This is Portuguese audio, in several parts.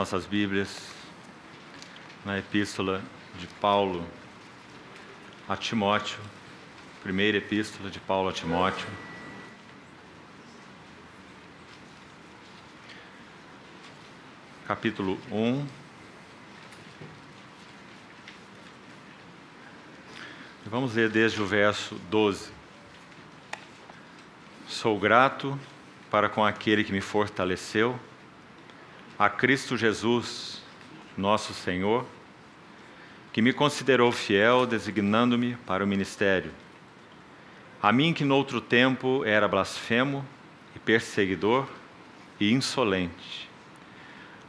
nossas Bíblias na Epístola de Paulo a Timóteo, primeira Epístola de Paulo a Timóteo. Capítulo 1. Vamos ler desde o verso 12. Sou grato para com aquele que me fortaleceu, a Cristo Jesus, nosso Senhor, que me considerou fiel, designando-me para o ministério. A mim que noutro tempo era blasfemo e perseguidor e insolente,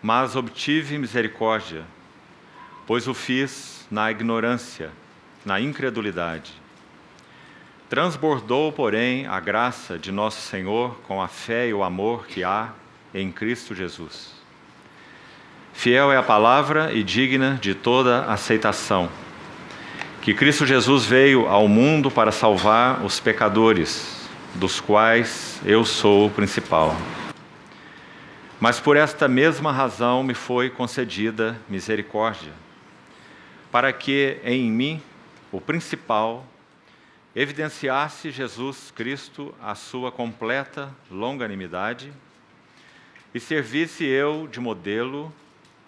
mas obtive misericórdia, pois o fiz na ignorância, na incredulidade. Transbordou, porém, a graça de nosso Senhor com a fé e o amor que há em Cristo Jesus. Fiel é a palavra e digna de toda aceitação, que Cristo Jesus veio ao mundo para salvar os pecadores, dos quais eu sou o principal. Mas por esta mesma razão me foi concedida misericórdia, para que em mim, o principal, evidenciasse Jesus Cristo a sua completa longanimidade e servisse eu de modelo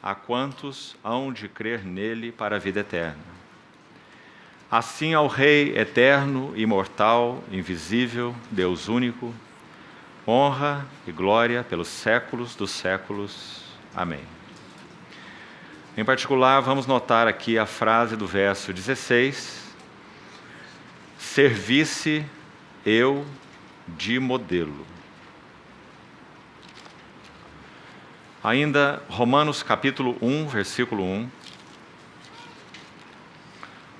a quantos hão de crer nele para a vida eterna. Assim ao Rei eterno, imortal, invisível, Deus único, honra e glória pelos séculos dos séculos. Amém. Em particular, vamos notar aqui a frase do verso 16, servisse eu de modelo. Ainda Romanos capítulo 1, versículo 1.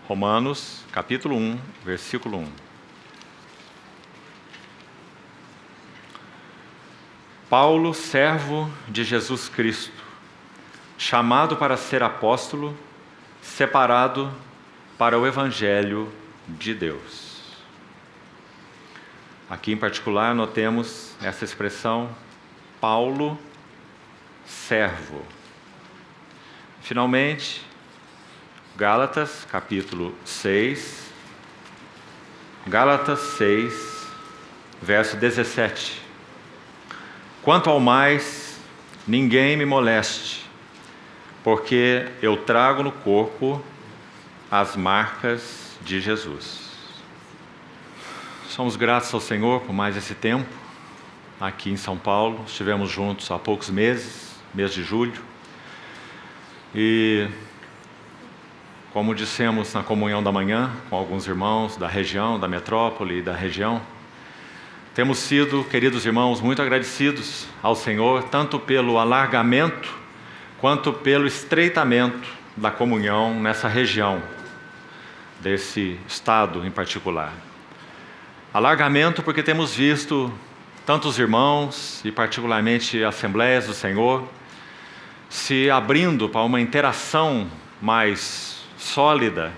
Romanos capítulo 1, versículo 1. Paulo, servo de Jesus Cristo, chamado para ser apóstolo, separado para o Evangelho de Deus. Aqui em particular notemos essa expressão, Paulo, servo. Finalmente, Gálatas, capítulo 6, Gálatas 6, verso 17. Quanto ao mais, ninguém me moleste, porque eu trago no corpo as marcas de Jesus. Somos gratos ao Senhor por mais esse tempo aqui em São Paulo. Estivemos juntos há poucos meses, mês de julho, e como dissemos na comunhão da manhã com alguns irmãos da região, da metrópole e da região, temos sido, queridos irmãos, muito agradecidos ao Senhor, tanto pelo alargamento quanto pelo estreitamento da comunhão nessa região, desse estado em particular. Alargamento porque temos visto tantos irmãos, e particularmente assembleias do Senhor, se abrindo para uma interação mais sólida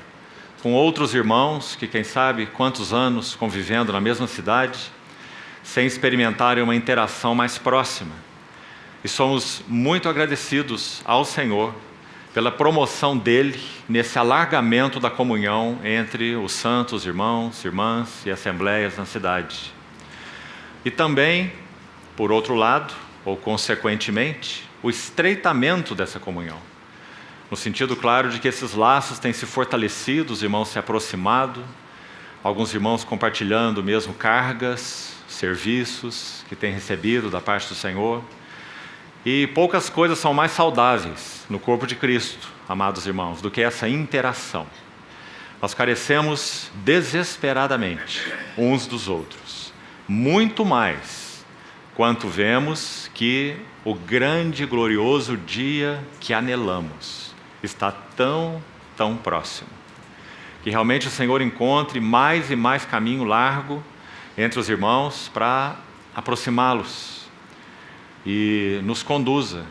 com outros irmãos que, quem sabe, quantos anos convivendo na mesma cidade, sem experimentarem uma interação mais próxima. E somos muito agradecidos ao Senhor pela promoção dele nesse alargamento da comunhão entre os santos irmãos, irmãs e assembleias na cidade. E também, por outro lado, ou consequentemente, o estreitamento dessa comunhão, no sentido claro de que esses laços têm se fortalecido, os irmãos se aproximado, alguns irmãos compartilhando mesmo cargas, serviços que têm recebido da parte do Senhor. E poucas coisas são mais saudáveis no corpo de Cristo, amados irmãos, do que essa interação. Nós carecemos desesperadamente uns dos outros, muito mais quanto vemos que o grande e glorioso dia que anelamos está tão próximo, que realmente o Senhor encontre mais e mais caminho largo entre os irmãos para aproximá-los e nos conduza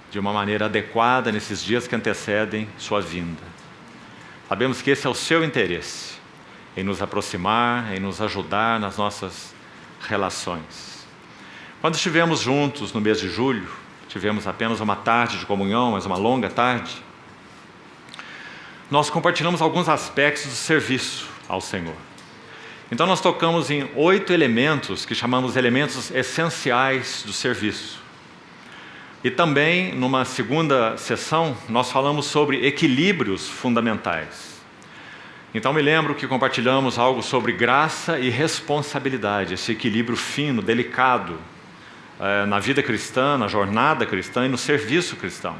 de uma maneira adequada nesses dias que antecedem sua vinda. Sabemos que esse é o seu interesse, em nos aproximar, em nos ajudar nas nossas relações. Quando estivemos juntos no mês de julho, tivemos apenas uma tarde de comunhão, mas uma longa tarde. Nós compartilhamos alguns aspectos do serviço ao Senhor. Então nós tocamos em 8 elementos que chamamos elementos essenciais do serviço. E também, numa segunda sessão, nós falamos sobre equilíbrios fundamentais. Então me lembro que compartilhamos algo sobre graça e responsabilidade, esse equilíbrio fino, delicado, na vida cristã, na jornada cristã e no serviço cristão.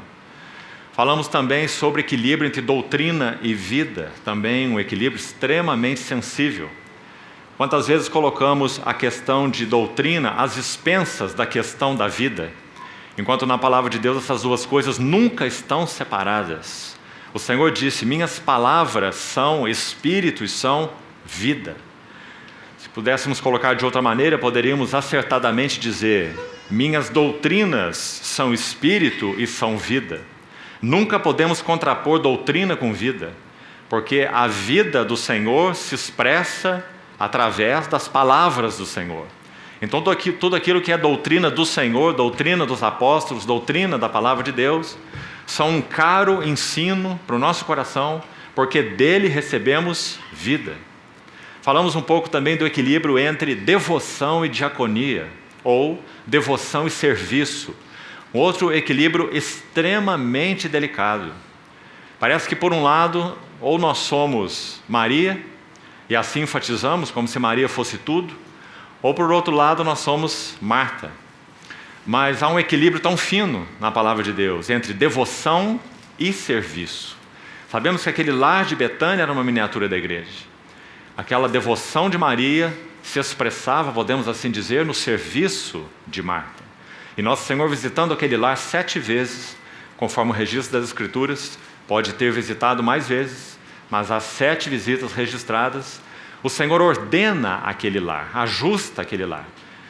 Falamos também sobre equilíbrio entre doutrina e vida, também um equilíbrio extremamente sensível. Quantas vezes colocamos a questão de doutrina às expensas da questão da vida, enquanto na palavra de Deus essas duas coisas nunca estão separadas. O Senhor disse: minhas palavras são espírito e são vida. Se pudéssemos colocar de outra maneira, poderíamos acertadamente dizer: minhas doutrinas são espírito e são vida. Nunca podemos contrapor doutrina com vida, porque a vida do Senhor se expressa através das palavras do Senhor. Então tudo aquilo que é doutrina do Senhor, doutrina dos apóstolos, doutrina da palavra de Deus, são um caro ensino para o nosso coração, porque dele recebemos vida. Falamos um pouco também do equilíbrio entre devoção e diaconia, ou devoção e serviço. Um outro equilíbrio extremamente delicado. Parece que por um lado, ou nós somos Maria, e assim enfatizamos como se Maria fosse tudo, ou por outro lado nós somos Marta. Mas há um equilíbrio tão fino na palavra de Deus, entre devoção e serviço. Sabemos que aquele lar de Betânia era uma miniatura da igreja. Aquela devoção de Maria se expressava, podemos assim dizer, no serviço de Marta. E nosso Senhor, visitando aquele lar 7 vezes, conforme o registro das Escrituras, pode ter visitado mais vezes, mas as 7 visitas registradas, o Senhor ordena aquele lar, ajusta aquele lar,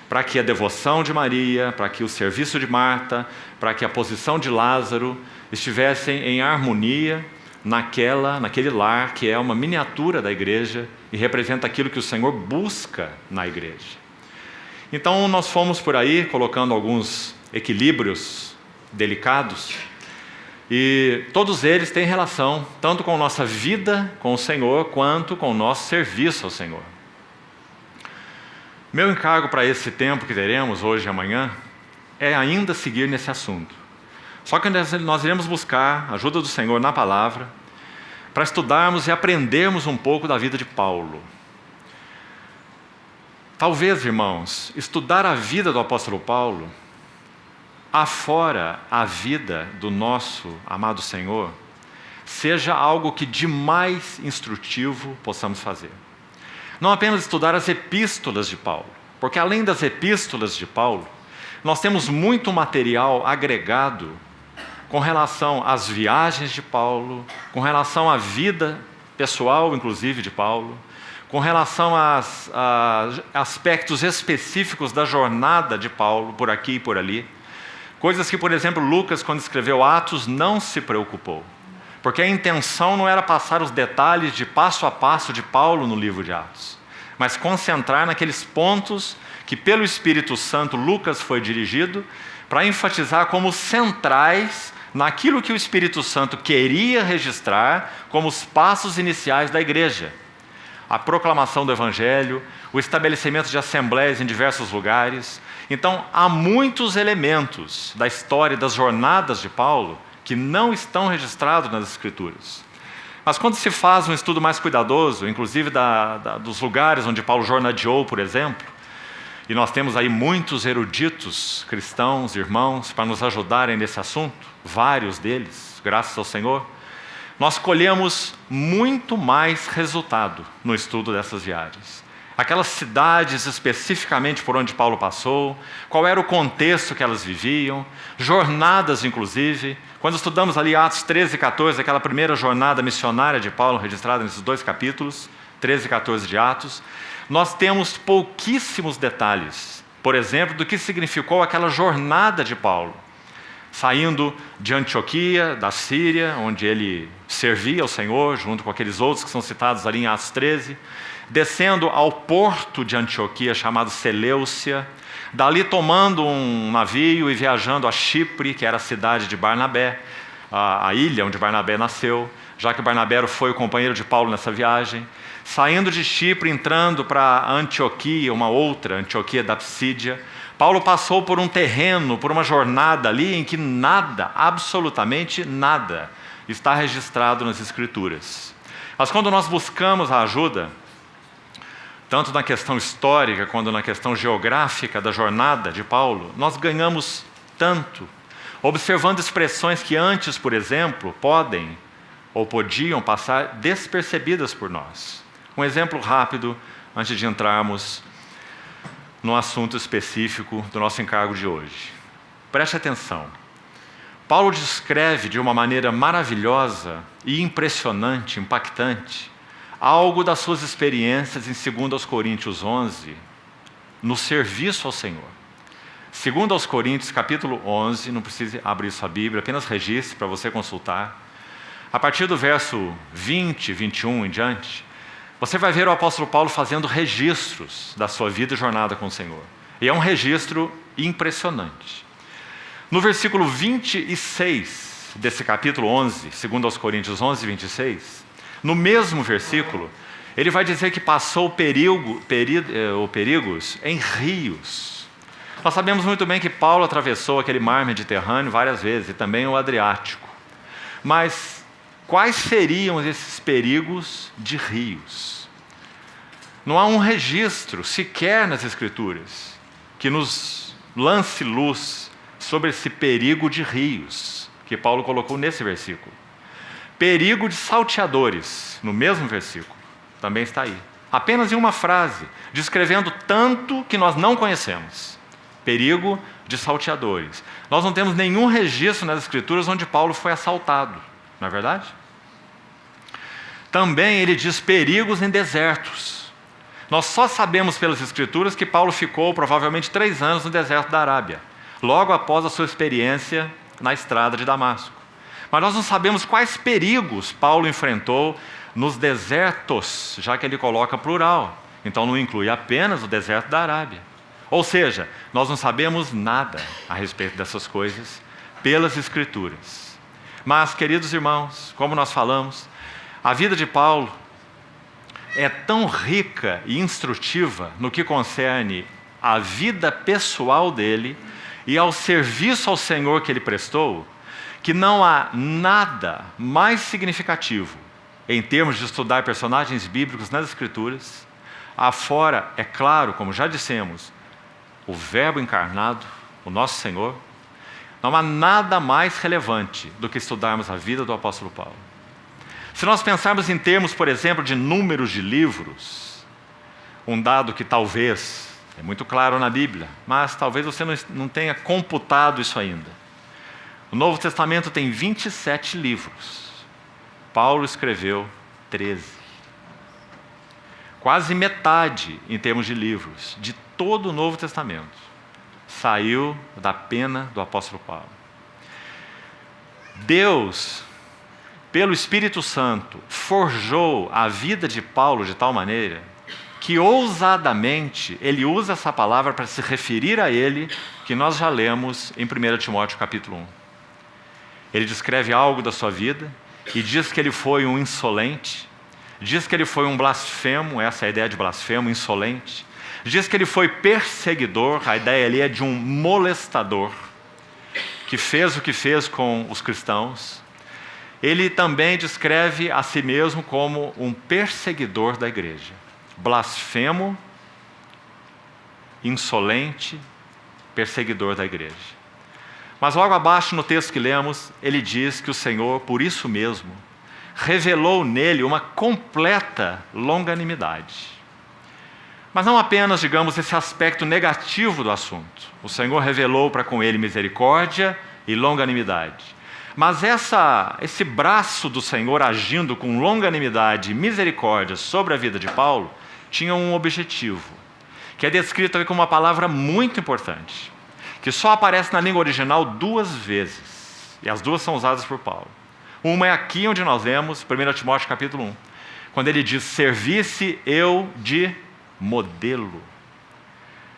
para que a devoção de Maria, para que o serviço de Marta, para que a posição de Lázaro estivessem em harmonia naquele lar que é uma miniatura da igreja e representa aquilo que o Senhor busca na igreja. Então nós fomos por aí colocando alguns equilíbrios delicados e todos eles têm relação tanto com nossa vida com o Senhor quanto com o nosso serviço ao Senhor. Meu encargo para esse tempo que teremos hoje e amanhã é ainda seguir nesse assunto. Só que nós iremos buscar a ajuda do Senhor na palavra para estudarmos e aprendermos um pouco da vida de Paulo. Talvez, irmãos, estudar a vida do apóstolo Paulo, afora a vida do nosso amado Senhor, seja algo que de mais instrutivo possamos fazer. Não apenas estudar as epístolas de Paulo, porque além das epístolas de Paulo, nós temos muito material agregado com relação às viagens de Paulo, com relação à vida pessoal, inclusive, de Paulo, com relação a aspectos específicos da jornada de Paulo, por aqui e por ali. Coisas que, por exemplo, Lucas, quando escreveu Atos, não se preocupou. Porque a intenção não era passar os detalhes de passo a passo de Paulo no livro de Atos, mas concentrar naqueles pontos que, pelo Espírito Santo, Lucas foi dirigido para enfatizar como centrais naquilo que o Espírito Santo queria registrar como os passos iniciais da igreja. A proclamação do Evangelho, o estabelecimento de assembleias em diversos lugares. Então, há muitos elementos da história das jornadas de Paulo que não estão registrados nas Escrituras. Mas quando se faz um estudo mais cuidadoso, inclusive dos lugares onde Paulo jornadeou, por exemplo, e nós temos aí muitos eruditos cristãos, irmãos, para nos ajudarem nesse assunto, vários deles, graças ao Senhor, nós colhemos muito mais resultado no estudo dessas viagens. Aquelas cidades especificamente por onde Paulo passou, qual era o contexto que elas viviam, jornadas inclusive. Quando estudamos ali Atos 13 e 14, aquela primeira jornada missionária de Paulo, registrada nesses 2 capítulos, 13 e 14 de Atos, nós temos pouquíssimos detalhes, por exemplo, do que significou aquela jornada de Paulo, saindo de Antioquia, da Síria, onde ele servia ao Senhor, junto com aqueles outros que são citados ali em Atos 13, descendo ao porto de Antioquia, chamado Seleucia, Dali tomando um navio e viajando a Chipre, que era a cidade de Barnabé, a ilha onde Barnabé nasceu, já que Barnabé foi o companheiro de Paulo nessa viagem. Saindo de Chipre, entrando para Antioquia, uma outra, Antioquia da Psídia, Paulo passou por um terreno, por uma jornada ali em que nada, absolutamente nada, está registrado nas Escrituras. Mas quando nós buscamos a ajuda, tanto na questão histórica quanto na questão geográfica da jornada de Paulo, nós ganhamos tanto, observando expressões que antes, por exemplo, podem ou podiam passar despercebidas por nós. Um exemplo rápido, antes de entrarmos no assunto específico do nosso encargo de hoje. Preste atenção. Paulo descreve de uma maneira maravilhosa e impressionante, impactante, algo das suas experiências em 2 Coríntios 11, no serviço ao Senhor. 2 Coríntios, capítulo 11, não precisa abrir sua Bíblia, apenas registre para você consultar. A partir do verso 20, 21 em diante, você vai ver o apóstolo Paulo fazendo registros da sua vida e jornada com o Senhor. E é um registro impressionante. No versículo 26 desse capítulo 11, 2 Coríntios 11, 26, no mesmo versículo, ele vai dizer que passou perigos em rios. Nós sabemos muito bem que Paulo atravessou aquele mar Mediterrâneo várias vezes, e também o Adriático. Mas quais seriam esses perigos de rios? Não há um registro sequer nas Escrituras que nos lance luz sobre esse perigo de rios que Paulo colocou nesse versículo. Perigo de salteadores, no mesmo versículo, também está aí. Apenas em uma frase, descrevendo tanto que nós não conhecemos. Perigo de salteadores. Nós não temos nenhum registro nas Escrituras onde Paulo foi assaltado, não é verdade? Também ele diz perigos em desertos. Nós só sabemos pelas Escrituras que Paulo ficou provavelmente 3 anos no deserto da Arábia, logo após a sua experiência na estrada de Damasco. Mas nós não sabemos quais perigos Paulo enfrentou nos desertos, já que ele coloca plural. Então não inclui apenas o deserto da Arábia. Ou seja, nós não sabemos nada a respeito dessas coisas pelas Escrituras. Mas, queridos irmãos, como nós falamos, a vida de Paulo é tão rica e instrutiva no que concerne à vida pessoal dele e ao serviço ao Senhor que ele prestou, que não há nada mais significativo em termos de estudar personagens bíblicos nas Escrituras, afora, é claro, como já dissemos, o Verbo encarnado, o nosso Senhor. Não há nada mais relevante do que estudarmos a vida do apóstolo Paulo. Se nós pensarmos em termos, por exemplo, de números de livros, um dado que talvez é muito claro na Bíblia, mas talvez você não tenha computado isso ainda. O Novo Testamento tem 27 livros. Paulo escreveu 13. Quase metade, em termos de livros, de todo o Novo Testamento saiu da pena do apóstolo Paulo. Deus, pelo Espírito Santo, forjou a vida de Paulo de tal maneira que ousadamente ele usa essa palavra para se referir a ele, que nós já lemos em 1 Timóteo capítulo 1. Ele descreve algo da sua vida e diz que ele foi um insolente, diz que ele foi um blasfemo, essa é a ideia de blasfemo, insolente. Diz que ele foi perseguidor, a ideia ali é de um molestador, que fez o que fez com os cristãos. Ele também descreve a si mesmo como um perseguidor da igreja. Blasfemo, insolente, perseguidor da igreja. Mas logo abaixo no texto que lemos, ele diz que o Senhor, por isso mesmo, revelou nele uma completa longanimidade. Mas não apenas, digamos, esse aspecto negativo do assunto. O Senhor revelou para com ele misericórdia e longanimidade. Mas esse braço do Senhor agindo com longanimidade e misericórdia sobre a vida de Paulo tinha um objetivo, que é descrito aqui com uma palavra muito importante, que só aparece na língua original 2 vezes, e as 2 são usadas por Paulo. Uma é aqui onde nós lemos, 1 Timóteo capítulo 1, quando ele diz, servisse eu de modelo.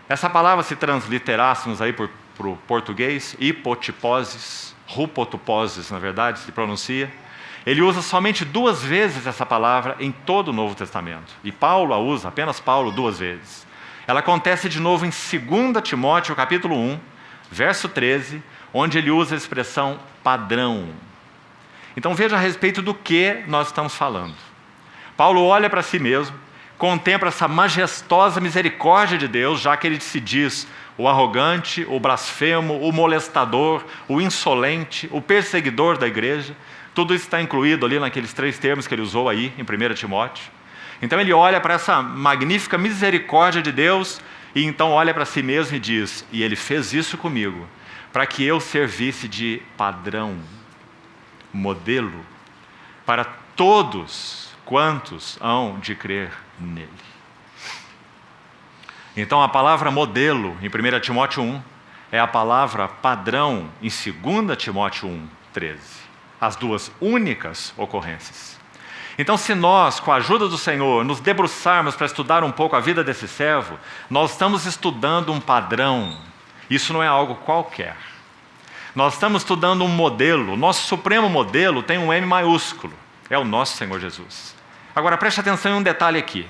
Essa palavra, se transliterássemos aí para o português, hipotiposes, rupotuposes, na verdade, se pronuncia. Ele usa somente 2 vezes essa palavra em todo o Novo Testamento. E Paulo a usa, apenas Paulo, 2 vezes. Ela acontece de novo em 2 Timóteo, capítulo 1, verso 13, onde ele usa a expressão padrão. Então veja a respeito do que nós estamos falando. Paulo olha para si mesmo, contempla essa majestosa misericórdia de Deus, já que ele se diz o arrogante, o blasfemo, o molestador, o insolente, o perseguidor da igreja. Tudo isso está incluído ali naqueles 3 termos que ele usou aí em 1 Timóteo. Então ele olha para essa magnífica misericórdia de Deus e então olha para si mesmo e diz: e ele fez isso comigo, para que eu servisse de padrão, modelo, para todos quantos hão de crer nele. Então a palavra modelo em 1 Timóteo 1 é a palavra padrão em 2 Timóteo 1, 13. As 2 únicas ocorrências. Então, se nós, com a ajuda do Senhor, nos debruçarmos para estudar um pouco a vida desse servo, nós estamos estudando um padrão. Isso não é algo qualquer. Nós estamos estudando um modelo. O nosso supremo modelo tem um M maiúsculo. É o nosso Senhor Jesus. Agora, preste atenção em um detalhe aqui.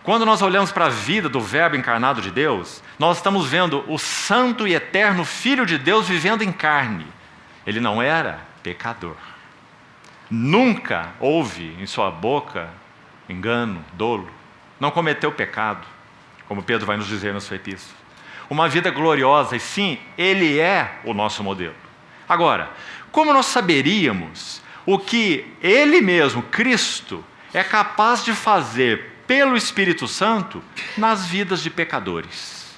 Quando nós olhamos para a vida do Verbo encarnado de Deus, nós estamos vendo o santo e eterno Filho de Deus vivendo em carne. Ele não era pecador. Nunca houve em sua boca engano, dolo. Não cometeu pecado, como Pedro vai nos dizer na sua epístola. Uma vida gloriosa, e sim, ele é o nosso modelo. Agora, como nós saberíamos o que ele mesmo, Cristo, é capaz de fazer pelo Espírito Santo nas vidas de pecadores?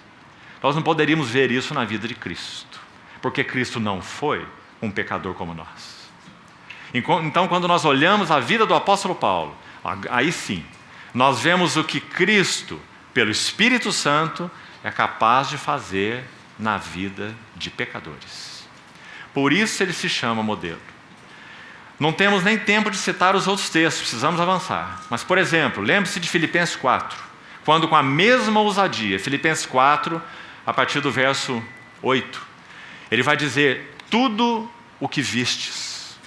Nós não poderíamos ver isso na vida de Cristo, porque Cristo não foi um pecador como nós. Então, quando nós olhamos a vida do apóstolo Paulo, aí sim, nós vemos o que Cristo, pelo Espírito Santo, é capaz de fazer na vida de pecadores. Por isso ele se chama modelo. Não temos nem tempo de citar os outros textos, precisamos avançar. Mas, por exemplo, lembre-se de Filipenses 4, quando com a mesma ousadia, Filipenses 4, a partir do verso 8, ele vai dizer: tudo o que vistes,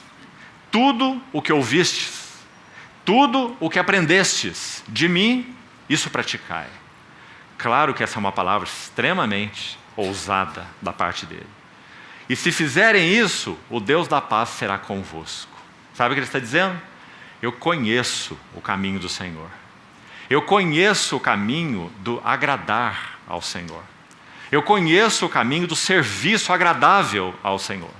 tudo o que ouvistes, tudo o que aprendestes de mim, isso praticai. Claro que essa é uma palavra extremamente ousada da parte dele. E se fizerem isso, o Deus da paz será convosco. Sabe o que ele está dizendo? Eu conheço o caminho do Senhor. Eu conheço o caminho do agradar ao Senhor. Eu conheço o caminho do serviço agradável ao Senhor.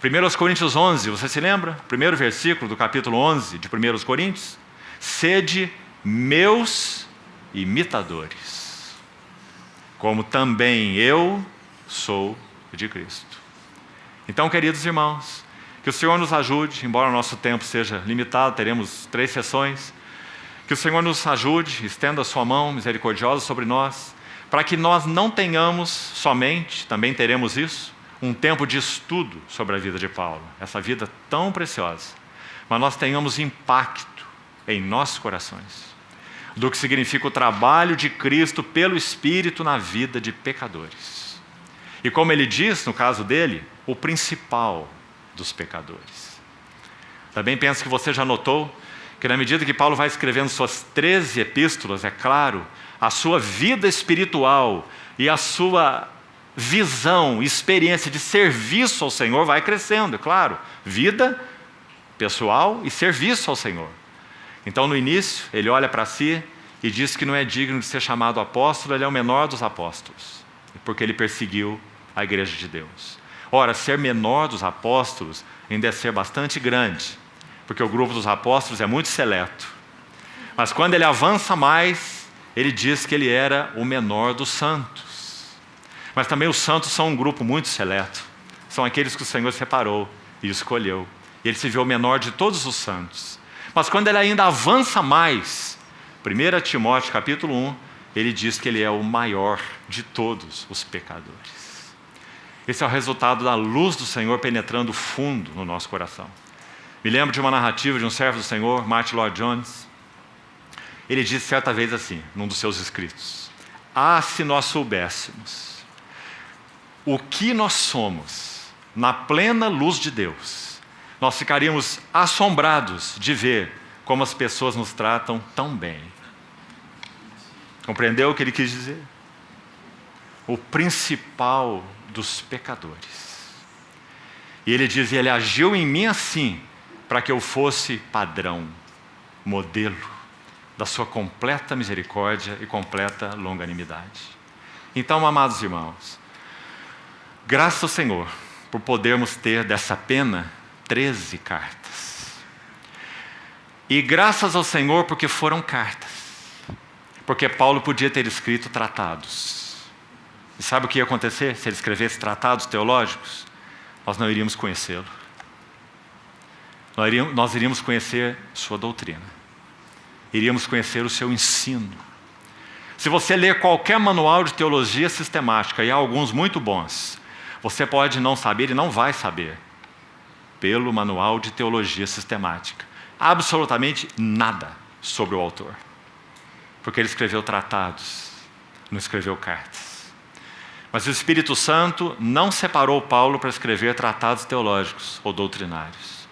1 Coríntios 11, você se lembra? Primeiro versículo do capítulo 11 de 1 Coríntios. Sede meus imitadores, como também eu sou de Cristo. Então, queridos irmãos, que o Senhor nos ajude, embora o nosso tempo seja limitado, teremos 3 sessões, que o Senhor nos ajude, estenda a sua mão misericordiosa sobre nós, para que nós não tenhamos somente, também teremos isso, um tempo de estudo sobre a vida de Paulo, essa vida tão preciosa, mas nós tenhamos impacto em nossos corações do que significa o trabalho de Cristo pelo Espírito na vida de pecadores. E como ele diz, no caso dele, o principal dos pecadores. Também penso que você já notou que na medida que Paulo vai escrevendo suas 13 epístolas, é claro, a sua vida espiritual e a sua visão, experiência de serviço ao Senhor vai crescendo, é claro. Vida pessoal e serviço ao Senhor. Então, no início, ele olha para si e diz que não é digno de ser chamado apóstolo, ele é o menor dos apóstolos, porque ele perseguiu a igreja de Deus. Ora, ser menor dos apóstolos ainda é ser bastante grande, porque o grupo dos apóstolos é muito seleto. Mas quando ele avança mais, ele diz que ele era o menor dos santos. Mas também os santos são um grupo muito seleto. São aqueles que o Senhor separou e escolheu. E ele se vê o menor de todos os santos. Mas quando ele ainda avança mais, 1 Timóteo capítulo 1, ele diz que ele é o maior de todos os pecadores. Esse é o resultado da luz do Senhor penetrando fundo no nosso coração. Me lembro de uma narrativa de um servo do Senhor, Martin Lloyd-Jones. Ele disse certa vez assim, num dos seus escritos: Ah, se nós soubéssemos o que nós somos na plena luz de Deus, nós ficaríamos assombrados de ver como as pessoas nos tratam tão bem. Compreendeu o que ele quis dizer? O principal dos pecadores. E ele diz, ele agiu em mim assim, para que eu fosse padrão, modelo da sua completa misericórdia e completa longanimidade. Então, amados irmãos, graças ao Senhor por podermos ter dessa pena 13 cartas. E graças ao Senhor porque foram cartas. Porque Paulo podia ter escrito tratados. E sabe o que ia acontecer se ele escrevesse tratados teológicos? Nós não iríamos conhecê-lo. Nós iríamos conhecer sua doutrina. Iríamos conhecer o seu ensino. Se você ler qualquer manual de teologia sistemática, e há alguns muito bons, você pode não saber e não vai saber, pelo manual de teologia sistemática, absolutamente nada sobre o autor. Porque ele escreveu tratados, não escreveu cartas. Mas o Espírito Santo não separou Paulo para escrever tratados teológicos ou doutrinários.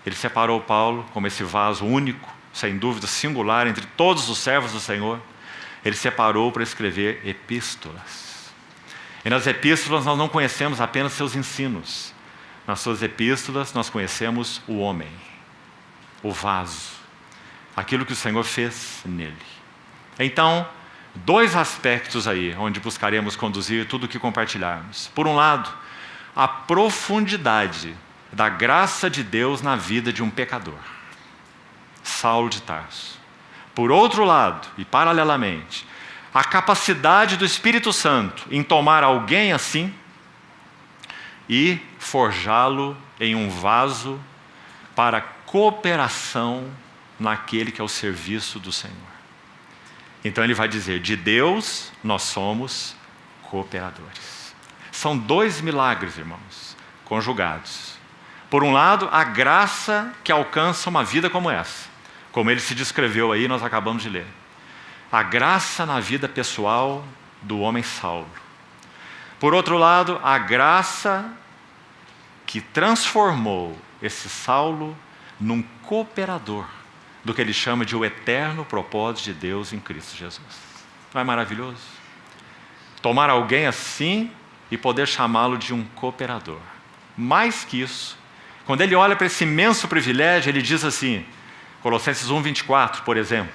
Ele separou Paulo como esse vaso único, sem dúvida singular, entre todos os servos do Senhor. Ele separou para escrever epístolas. E nas epístolas nós não conhecemos apenas seus ensinos. Nas suas epístolas nós conhecemos o homem, o vaso, aquilo que o Senhor fez nele. Então, dois aspectos aí, onde buscaremos conduzir tudo o que compartilharmos. Por um lado, a profundidade da graça de Deus na vida de um pecador, Saulo de Tarso. Por outro lado, e paralelamente, a capacidade do Espírito Santo em tomar alguém assim e forjá-lo em um vaso para cooperação naquele que é o serviço do Senhor. Então ele vai dizer, de Deus nós somos cooperadores. São dois milagres, irmãos, conjugados. Por um lado, a graça que alcança uma vida como essa, como ele se descreveu aí, nós acabamos de ler. A graça na vida pessoal do homem Saulo. Por outro lado, a graça que transformou esse Saulo num cooperador do que ele chama de o eterno propósito de Deus em Cristo Jesus. Não é maravilhoso? Tomar alguém assim e poder chamá-lo de um cooperador. Mais que isso, quando ele olha para esse imenso privilégio, ele diz assim, Colossenses 1:24, por exemplo,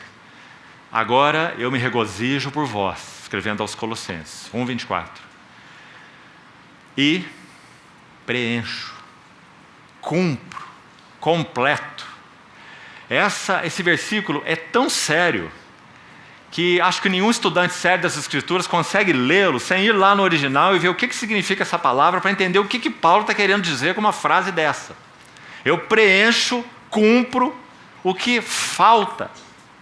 agora eu me regozijo por vós, escrevendo aos Colossenses, 1:24, e preencho, cumpro, completo. Esse versículo é tão sério que acho que nenhum estudante sério das Escrituras consegue lê-lo sem ir lá no original e ver o que significa essa palavra para entender o que Paulo está querendo dizer com uma frase dessa. Eu preencho, cumpro o que falta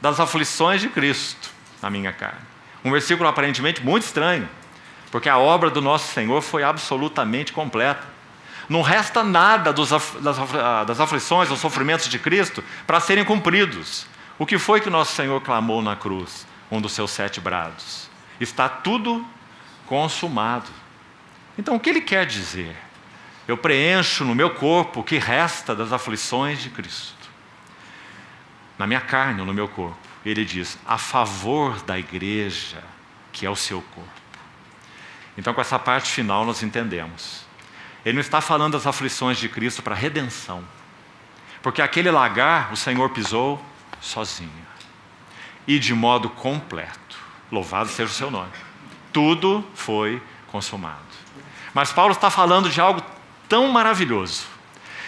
das aflições de Cristo na minha carne. Um versículo aparentemente muito estranho, porque a obra do nosso Senhor foi absolutamente completa. Não resta nada das aflições, dos sofrimentos de Cristo para serem cumpridos. O que foi que o nosso Senhor clamou na cruz? Um dos seus 7 brados. Está tudo consumado. Então o que ele quer dizer? Eu preencho no meu corpo o que resta das aflições de Cristo. Na minha carne ou no meu corpo. Ele diz, a favor da igreja, que é o seu corpo. Então com essa parte final nós entendemos. Ele não está falando das aflições de Cristo para redenção. Porque aquele lagar o Senhor pisou sozinho. E de modo completo. Louvado seja o seu nome. Tudo foi consumado. Mas Paulo está falando de algo tão maravilhoso.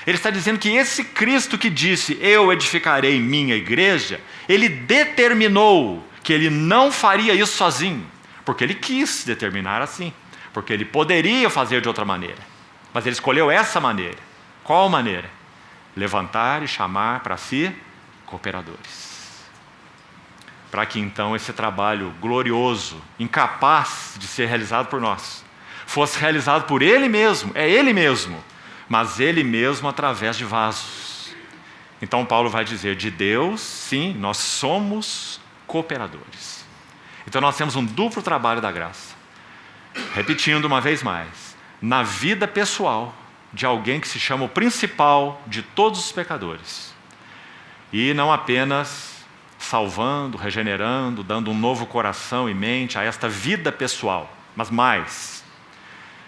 Ele está dizendo que esse Cristo que disse, eu edificarei minha igreja, ele determinou que ele não faria isso sozinho. Porque ele quis determinar assim. Porque ele poderia fazer de outra maneira. Mas ele escolheu essa maneira. Qual maneira? Levantar e chamar para si cooperadores. Para que então esse trabalho glorioso, incapaz de ser realizado por nós, fosse realizado por Ele mesmo, é Ele mesmo, mas Ele mesmo através de vasos. Então Paulo vai dizer, de Deus, sim, nós somos cooperadores. Então nós temos um duplo trabalho da graça. Repetindo uma vez mais, na vida pessoal de alguém que se chama o principal de todos os pecadores. E não apenas salvando, regenerando, dando um novo coração e mente a esta vida pessoal, mas mais,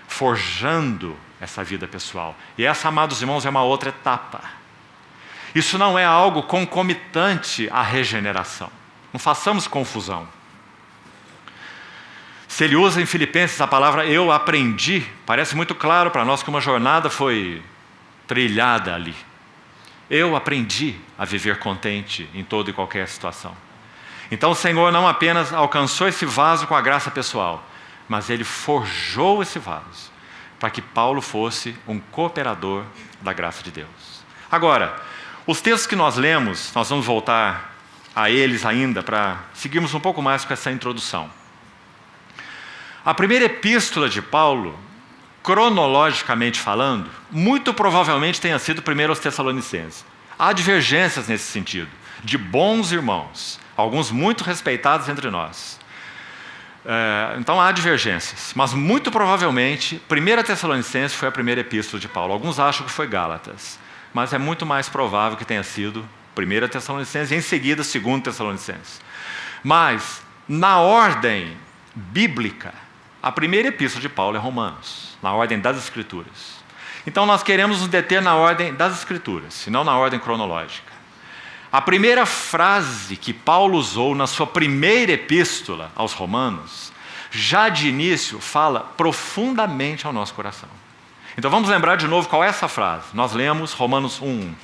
forjando essa vida pessoal. E essa, amados irmãos, é uma outra etapa. Isso não é algo concomitante à regeneração. Não façamos confusão. Se ele usa em Filipenses a palavra eu aprendi, parece muito claro para nós que uma jornada foi trilhada ali. Eu aprendi a viver contente em toda e qualquer situação. Então o Senhor não apenas alcançou esse vaso com a graça pessoal, mas Ele forjou esse vaso para que Paulo fosse um cooperador da graça de Deus. Agora, os textos que nós lemos, nós vamos voltar a eles ainda para seguirmos um pouco mais com essa introdução. A primeira epístola de Paulo, cronologicamente falando, muito provavelmente tenha sido primeiro aos Tessalonicenses. Há divergências nesse sentido, de bons irmãos, alguns muito respeitados entre nós. Então há divergências, mas muito provavelmente, 1 Tessalonicenses foi a primeira epístola de Paulo. Alguns acham que foi Gálatas, mas é muito mais provável que tenha sido 1 Tessalonicenses e em seguida 2 Tessalonicenses. Mas, na ordem bíblica, a primeira epístola de Paulo é Romanos, na ordem das Escrituras. Então nós queremos nos deter na ordem das Escrituras, e não na ordem cronológica. A primeira frase que Paulo usou na sua primeira epístola aos Romanos, já de início fala profundamente ao nosso coração. Então vamos lembrar de novo qual é essa frase. Nós lemos Romanos 1:1.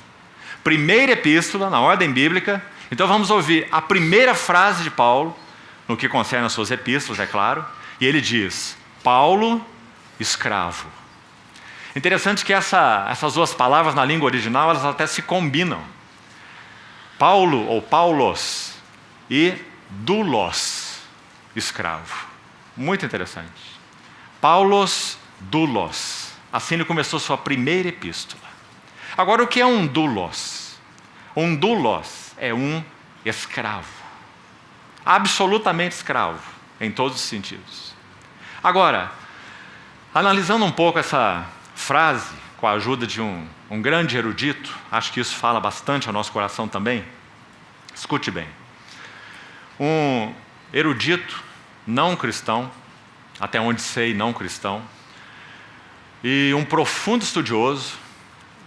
Primeira epístola, na ordem bíblica. Então vamos ouvir a primeira frase de Paulo, no que concerne as suas epístolas, é claro. E ele diz, Paulo, escravo. Interessante que essas duas palavras na língua original, elas até se combinam. Paulo ou Paulos e doulos, escravo. Muito interessante. Paulos, doulos. Assim ele começou sua primeira epístola. Agora, o que é um doulos? Um doulos é um escravo. Absolutamente escravo, em todos os sentidos. Agora, analisando um pouco essa frase, com a ajuda de um grande erudito, acho que isso fala bastante ao nosso coração também. Escute bem. Um erudito não cristão, até onde sei não cristão, e um profundo estudioso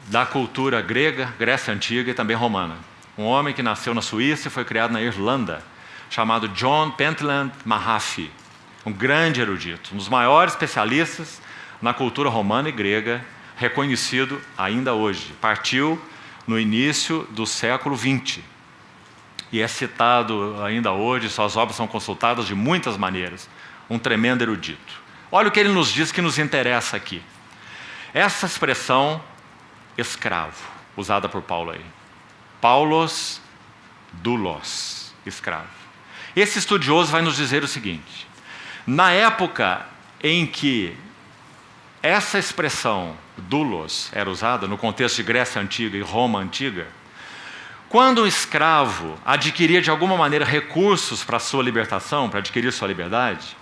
da cultura grega, Grécia Antiga e também romana. Um homem que nasceu na Suíça e foi criado na Irlanda, chamado John Pentland Mahaffy. Um grande erudito, um dos maiores especialistas na cultura romana e grega, reconhecido ainda hoje. Partiu no início do século XX. E é citado ainda hoje, suas obras são consultadas de muitas maneiras. Um tremendo erudito. Olha o que ele nos diz que nos interessa aqui. Essa expressão, escravo, usada por Paulo aí. Paulos, doulos, escravo. Esse estudioso vai nos dizer o seguinte. Na época em que essa expressão doulos era usada, no contexto de Grécia Antiga e Roma Antiga, quando o escravo adquiria de alguma maneira recursos para a sua libertação, para adquirir sua liberdade,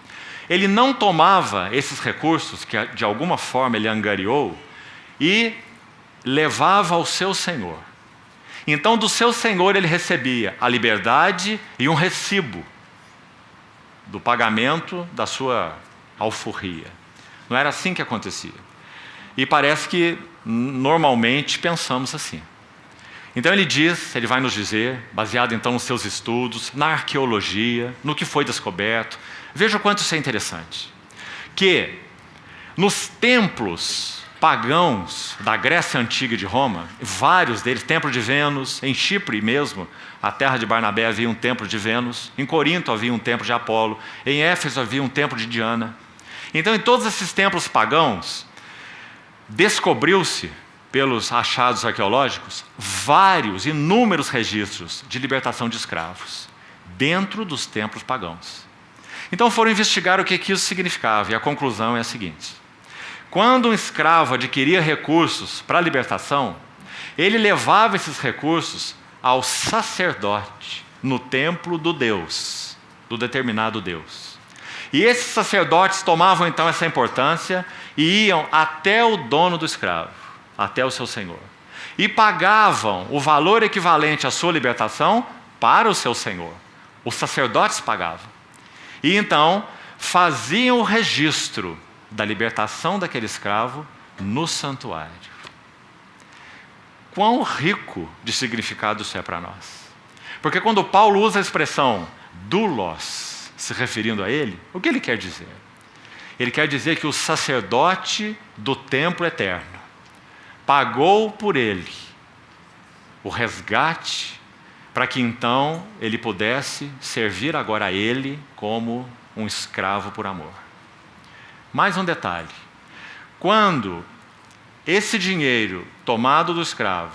ele não tomava esses recursos que de alguma forma ele angariou e levava ao seu senhor. Então do seu senhor ele recebia a liberdade e um recibo do pagamento da sua alforria. Não era assim que acontecia. E parece que normalmente pensamos assim. Então ele vai nos dizer, baseado então nos seus estudos, na arqueologia, no que foi descoberto, veja o quanto isso é interessante, que nos templos pagãos da Grécia Antiga e de Roma, vários deles, templo de Vênus, em Chipre mesmo, a terra de Barnabé havia um templo de Vênus, em Corinto havia um templo de Apolo, em Éfeso havia um templo de Diana. Então em todos esses templos pagãos, descobriu-se, pelos achados arqueológicos, vários, inúmeros registros de libertação de escravos, dentro dos templos pagãos. Então foram investigar o que isso significava, e a conclusão é a seguinte. Quando um escravo adquiria recursos para a libertação, ele levava esses recursos ao sacerdote, no templo do Deus. do determinado Deus. E esses sacerdotes tomavam então essa importância e iam até o dono do escravo, até o seu senhor, e pagavam o valor equivalente à sua libertação para o seu senhor. Os sacerdotes pagavam. E então faziam o registro da libertação daquele escravo no santuário. Quão rico de significado isso é para nós. Porque quando Paulo usa a expressão doulos, se referindo a ele, o que ele quer dizer? Ele quer dizer que o sacerdote do templo eterno pagou por ele o resgate para que então ele pudesse servir agora a ele como um escravo por amor. Mais um detalhe. Quando esse dinheiro tomado do escravo,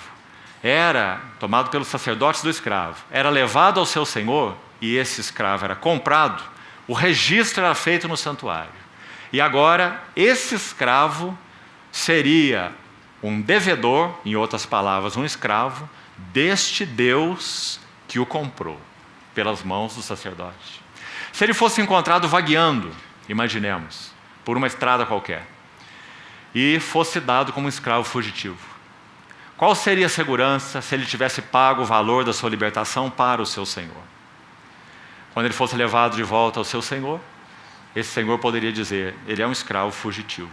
tomado pelos sacerdotes do escravo, era levado ao seu senhor, e esse escravo era comprado, o registro era feito no santuário. E agora, esse escravo seria um devedor, em outras palavras, um escravo, deste Deus que o comprou, pelas mãos do sacerdote. Se ele fosse encontrado vagueando, imaginemos, por uma estrada qualquer, e fosse dado como um escravo fugitivo, qual seria a segurança se ele tivesse pago o valor da sua libertação para o seu senhor? Quando ele fosse levado de volta ao seu senhor, esse senhor poderia dizer, ele é um escravo fugitivo,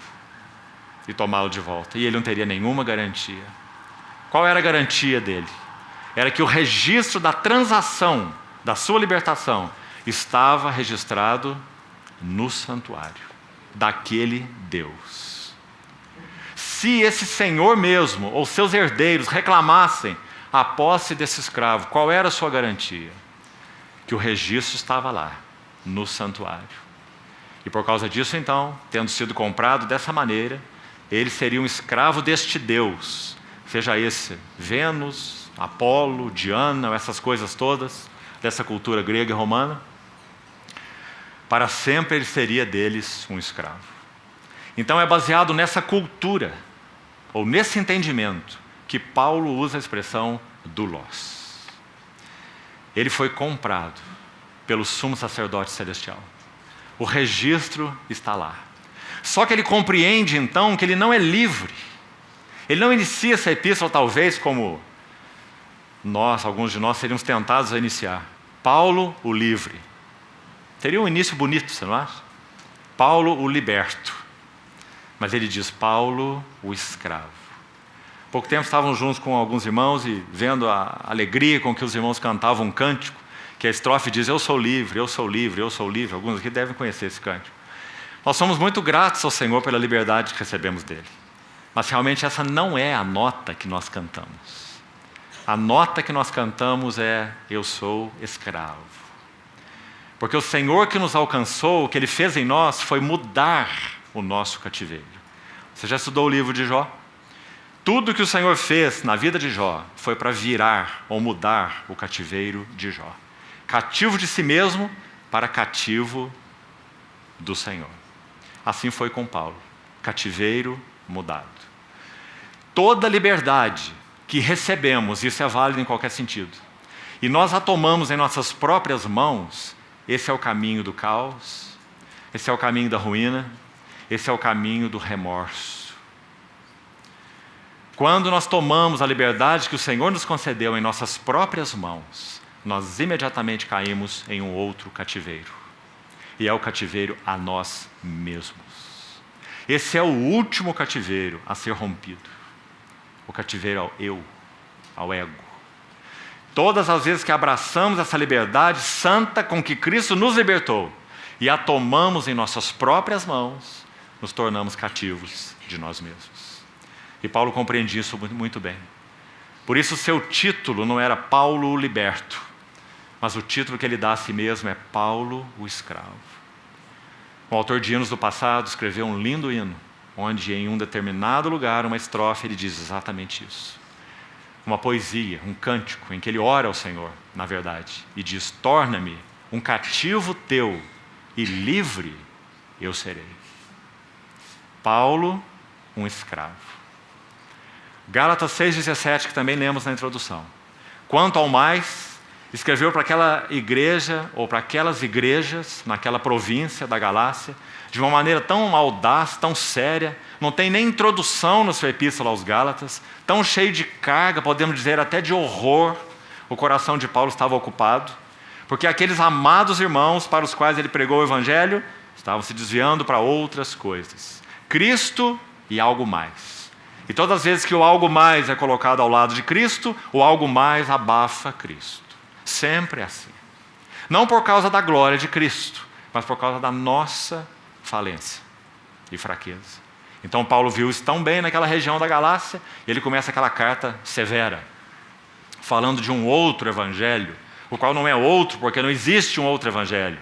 e tomá-lo de volta, e ele não teria nenhuma garantia. Qual era a garantia dele? Era que o registro da transação, da sua libertação, estava registrado no santuário daquele Deus. Se esse senhor mesmo, ou seus herdeiros, reclamassem a posse desse escravo, qual era a sua garantia? Que o registro estava lá, no santuário. E por causa disso, então, tendo sido comprado dessa maneira, ele seria um escravo deste Deus, seja esse Vênus, Apolo, Diana, essas coisas todas, dessa cultura grega e romana. Para sempre ele seria deles um escravo. Então é baseado nessa cultura, ou nesse entendimento, que Paulo usa a expressão doulos. Ele foi comprado pelo sumo sacerdote celestial. O registro está lá. Só que ele compreende então que ele não é livre. Ele não inicia essa epístola talvez como alguns de nós seríamos tentados a iniciar. Paulo, o livre. Teria um início bonito, você não acha? Paulo, o liberto. Mas ele diz, Paulo, o escravo. Pouco tempo estávamos juntos com alguns irmãos e vendo a alegria com que os irmãos cantavam um cântico, que a estrofe diz, eu sou livre, eu sou livre, eu sou livre. Alguns aqui devem conhecer esse cântico. Nós somos muito gratos ao Senhor pela liberdade que recebemos dele. Mas realmente essa não é a nota que nós cantamos. A nota que nós cantamos é, eu sou escravo. Porque o Senhor que nos alcançou, o que Ele fez em nós, foi mudar o nosso cativeiro. Você já estudou o livro de Jó? Tudo que o Senhor fez na vida de Jó foi para virar ou mudar o cativeiro de Jó. Cativo de si mesmo para cativo do Senhor. Assim foi com Paulo. Cativeiro mudado. Toda liberdade que recebemos, isso é válido em qualquer sentido, e nós a tomamos em nossas próprias mãos, esse é o caminho do caos, esse é o caminho da ruína, esse é o caminho do remorso. Quando nós tomamos a liberdade que o Senhor nos concedeu em nossas próprias mãos, nós imediatamente caímos em um outro cativeiro. E é o cativeiro a nós mesmos. Esse é o último cativeiro a ser rompido. O cativeiro ao eu, ao ego. Todas as vezes que abraçamos essa liberdade santa com que Cristo nos libertou e a tomamos em nossas próprias mãos, nos tornamos cativos de nós mesmos. E Paulo compreendia isso muito bem. Por isso seu título não era Paulo o liberto, mas o título que ele dá a si mesmo é Paulo o escravo. O autor de hinos do passado escreveu um lindo hino, onde em um determinado lugar, uma estrofe, ele diz exatamente isso. Uma poesia, um cântico, em que ele ora ao Senhor, na verdade, e diz, torna-me um cativo teu, e livre eu serei. Paulo, um escravo. Gálatas 6,17, que também lemos na introdução. Quanto ao mais, escreveu para aquela igreja, ou para aquelas igrejas, naquela província da Galácia, de uma maneira tão audaz, tão séria, não tem nem introdução na sua epístola aos Gálatas, tão cheio de carga, podemos dizer até de horror, o coração de Paulo estava ocupado, porque aqueles amados irmãos para os quais ele pregou o Evangelho, estavam se desviando para outras coisas. Cristo e algo mais. E todas as vezes que o algo mais é colocado ao lado de Cristo, o algo mais abafa Cristo. Sempre assim. Não por causa da glória de Cristo, mas por causa da nossa falência e fraqueza. Então Paulo viu isso tão bem naquela região da Galácia, e ele começa aquela carta severa, falando de um outro evangelho, o qual não é outro, porque não existe um outro evangelho.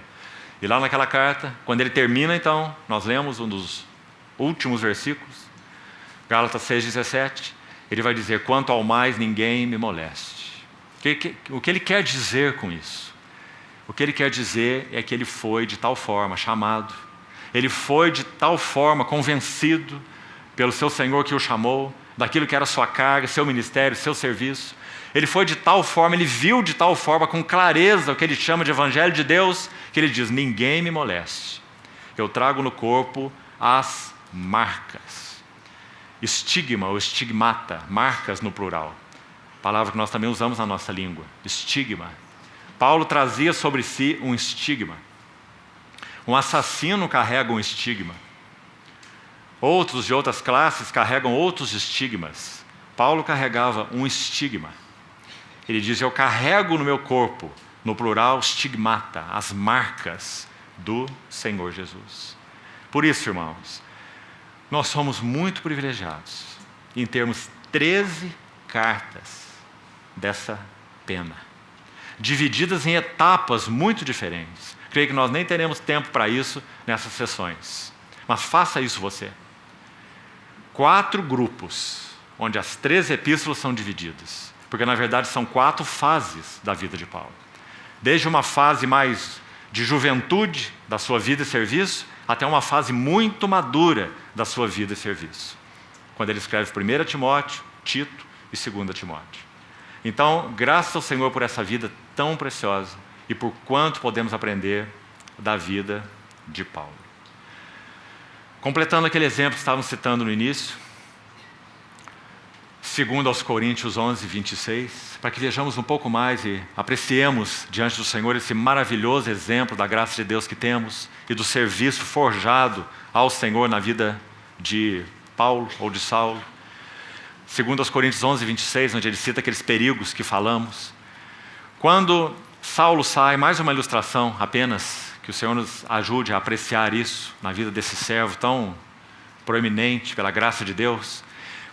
E lá naquela carta, quando ele termina, então, nós lemos um dos últimos versículos, Gálatas 6,17, ele vai dizer: quanto ao mais, ninguém me moleste. O que ele quer dizer com isso? O que ele quer dizer é que ele foi de tal forma chamado, ele foi de tal forma convencido pelo seu Senhor que o chamou, daquilo que era sua carga, seu ministério, seu serviço. Ele foi de tal forma, ele viu de tal forma, com clareza, o que ele chama de Evangelho de Deus, que ele diz: ninguém me moleste. Eu trago no corpo as marcas. Estigma ou estigmata, marcas no plural. Palavra que nós também usamos na nossa língua. Estigma. Paulo trazia sobre si um estigma. Um assassino carrega um estigma. Outros de outras classes carregam outros estigmas. Paulo carregava um estigma. Ele diz: eu carrego no meu corpo, no plural, estigmata, as marcas do Senhor Jesus. Por isso, irmãos, nós somos muito privilegiados em termos 13 cartas dessa pena, divididas em etapas muito diferentes. Creio que nós nem teremos tempo para isso nessas sessões, mas faça isso você. 4 grupos, onde as 13 epístolas são divididas, porque na verdade são 4 fases da vida de Paulo. Desde uma fase mais de juventude da sua vida e serviço, até uma fase muito madura da sua vida e serviço, quando ele escreve 1 Timóteo, Tito e 2 Timóteo. Então, graças ao Senhor por essa vida tão preciosa e por quanto podemos aprender da vida de Paulo. Completando aquele exemplo que estávamos citando no início, 2 aos Coríntios 11, 26, para que vejamos um pouco mais e apreciemos diante do Senhor esse maravilhoso exemplo da graça de Deus que temos e do serviço forjado ao Senhor na vida de Paulo ou de Saulo. 2 aos Coríntios 11, 26, onde ele cita aqueles perigos que falamos. Quando Saulo sai, mais uma ilustração apenas, que o Senhor nos ajude a apreciar isso na vida desse servo tão proeminente pela graça de Deus.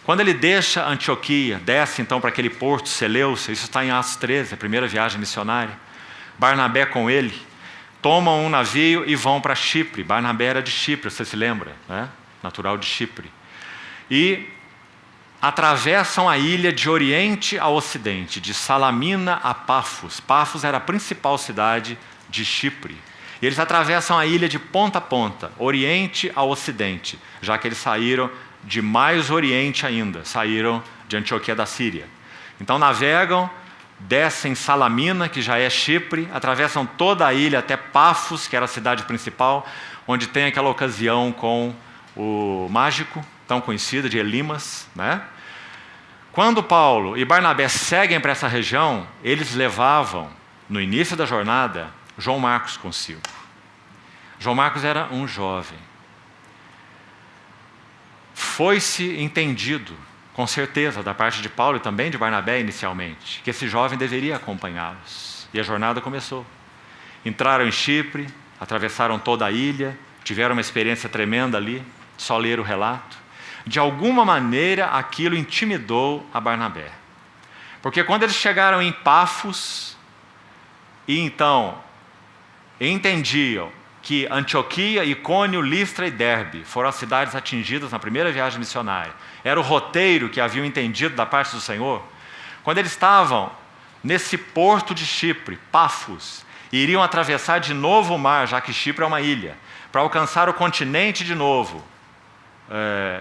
Quando ele deixa Antioquia, desce então para aquele porto Seleucia, isso está em Atos 13, a primeira viagem missionária. Barnabé com ele, tomam um navio e vão para Chipre. Barnabé era de Chipre, você se lembra, né? Natural de Chipre. E atravessam a ilha de oriente a ocidente, de Salamina a Pafos. Pafos era a principal cidade de Chipre. E eles atravessam a ilha de ponta a ponta, oriente a ocidente, já que eles saíram de mais oriente ainda, saíram de Antioquia da Síria. Então navegam, descem Salamina, que já é Chipre, atravessam toda a ilha até Pafos, que era a cidade principal, onde tem aquela ocasião com o mágico, tão conhecido, de Elimas, né? Quando Paulo e Barnabé seguem para essa região, eles levavam, no início da jornada, João Marcos consigo. João Marcos era um jovem. Foi-se entendido, com certeza, da parte de Paulo e também de Barnabé inicialmente, que esse jovem deveria acompanhá-los. E a jornada começou. Entraram em Chipre, atravessaram toda a ilha, tiveram uma experiência tremenda ali, só ler o relato. De alguma maneira, aquilo intimidou a Barnabé. Porque quando eles chegaram em Pafos, e então entendiam que Antioquia, Icônio, Listra e Derbe foram as cidades atingidas na primeira viagem missionária, era o roteiro que haviam entendido da parte do Senhor. Quando eles estavam nesse porto de Chipre, Pafos, e iriam atravessar de novo o mar, já que Chipre é uma ilha, para alcançar o continente de novo,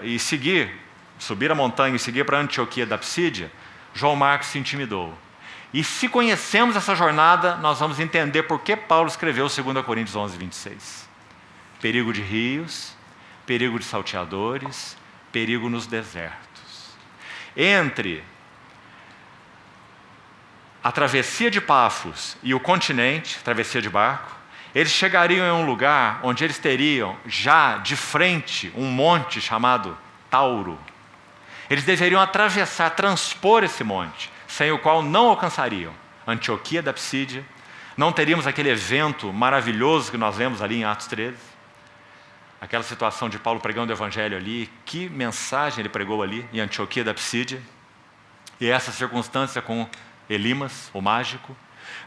e subir a montanha e seguir para Antioquia da Psídia, João Marcos se intimidou. E se conhecemos essa jornada, nós vamos entender por que Paulo escreveu 2 Coríntios 11, 26. Perigo de rios, perigo de salteadores, perigo nos desertos. Entre a travessia de Pafos e o continente, travessia de barco, eles chegariam em um lugar onde eles teriam já de frente um monte chamado Tauro. Eles deveriam atravessar, transpor esse monte, sem o qual não alcançariam Antioquia da Psídia, não teríamos aquele evento maravilhoso que nós vemos ali em Atos 13, aquela situação de Paulo pregando o Evangelho ali, que mensagem ele pregou ali em Antioquia da Psídia, e essa circunstância com Elimas, o mágico.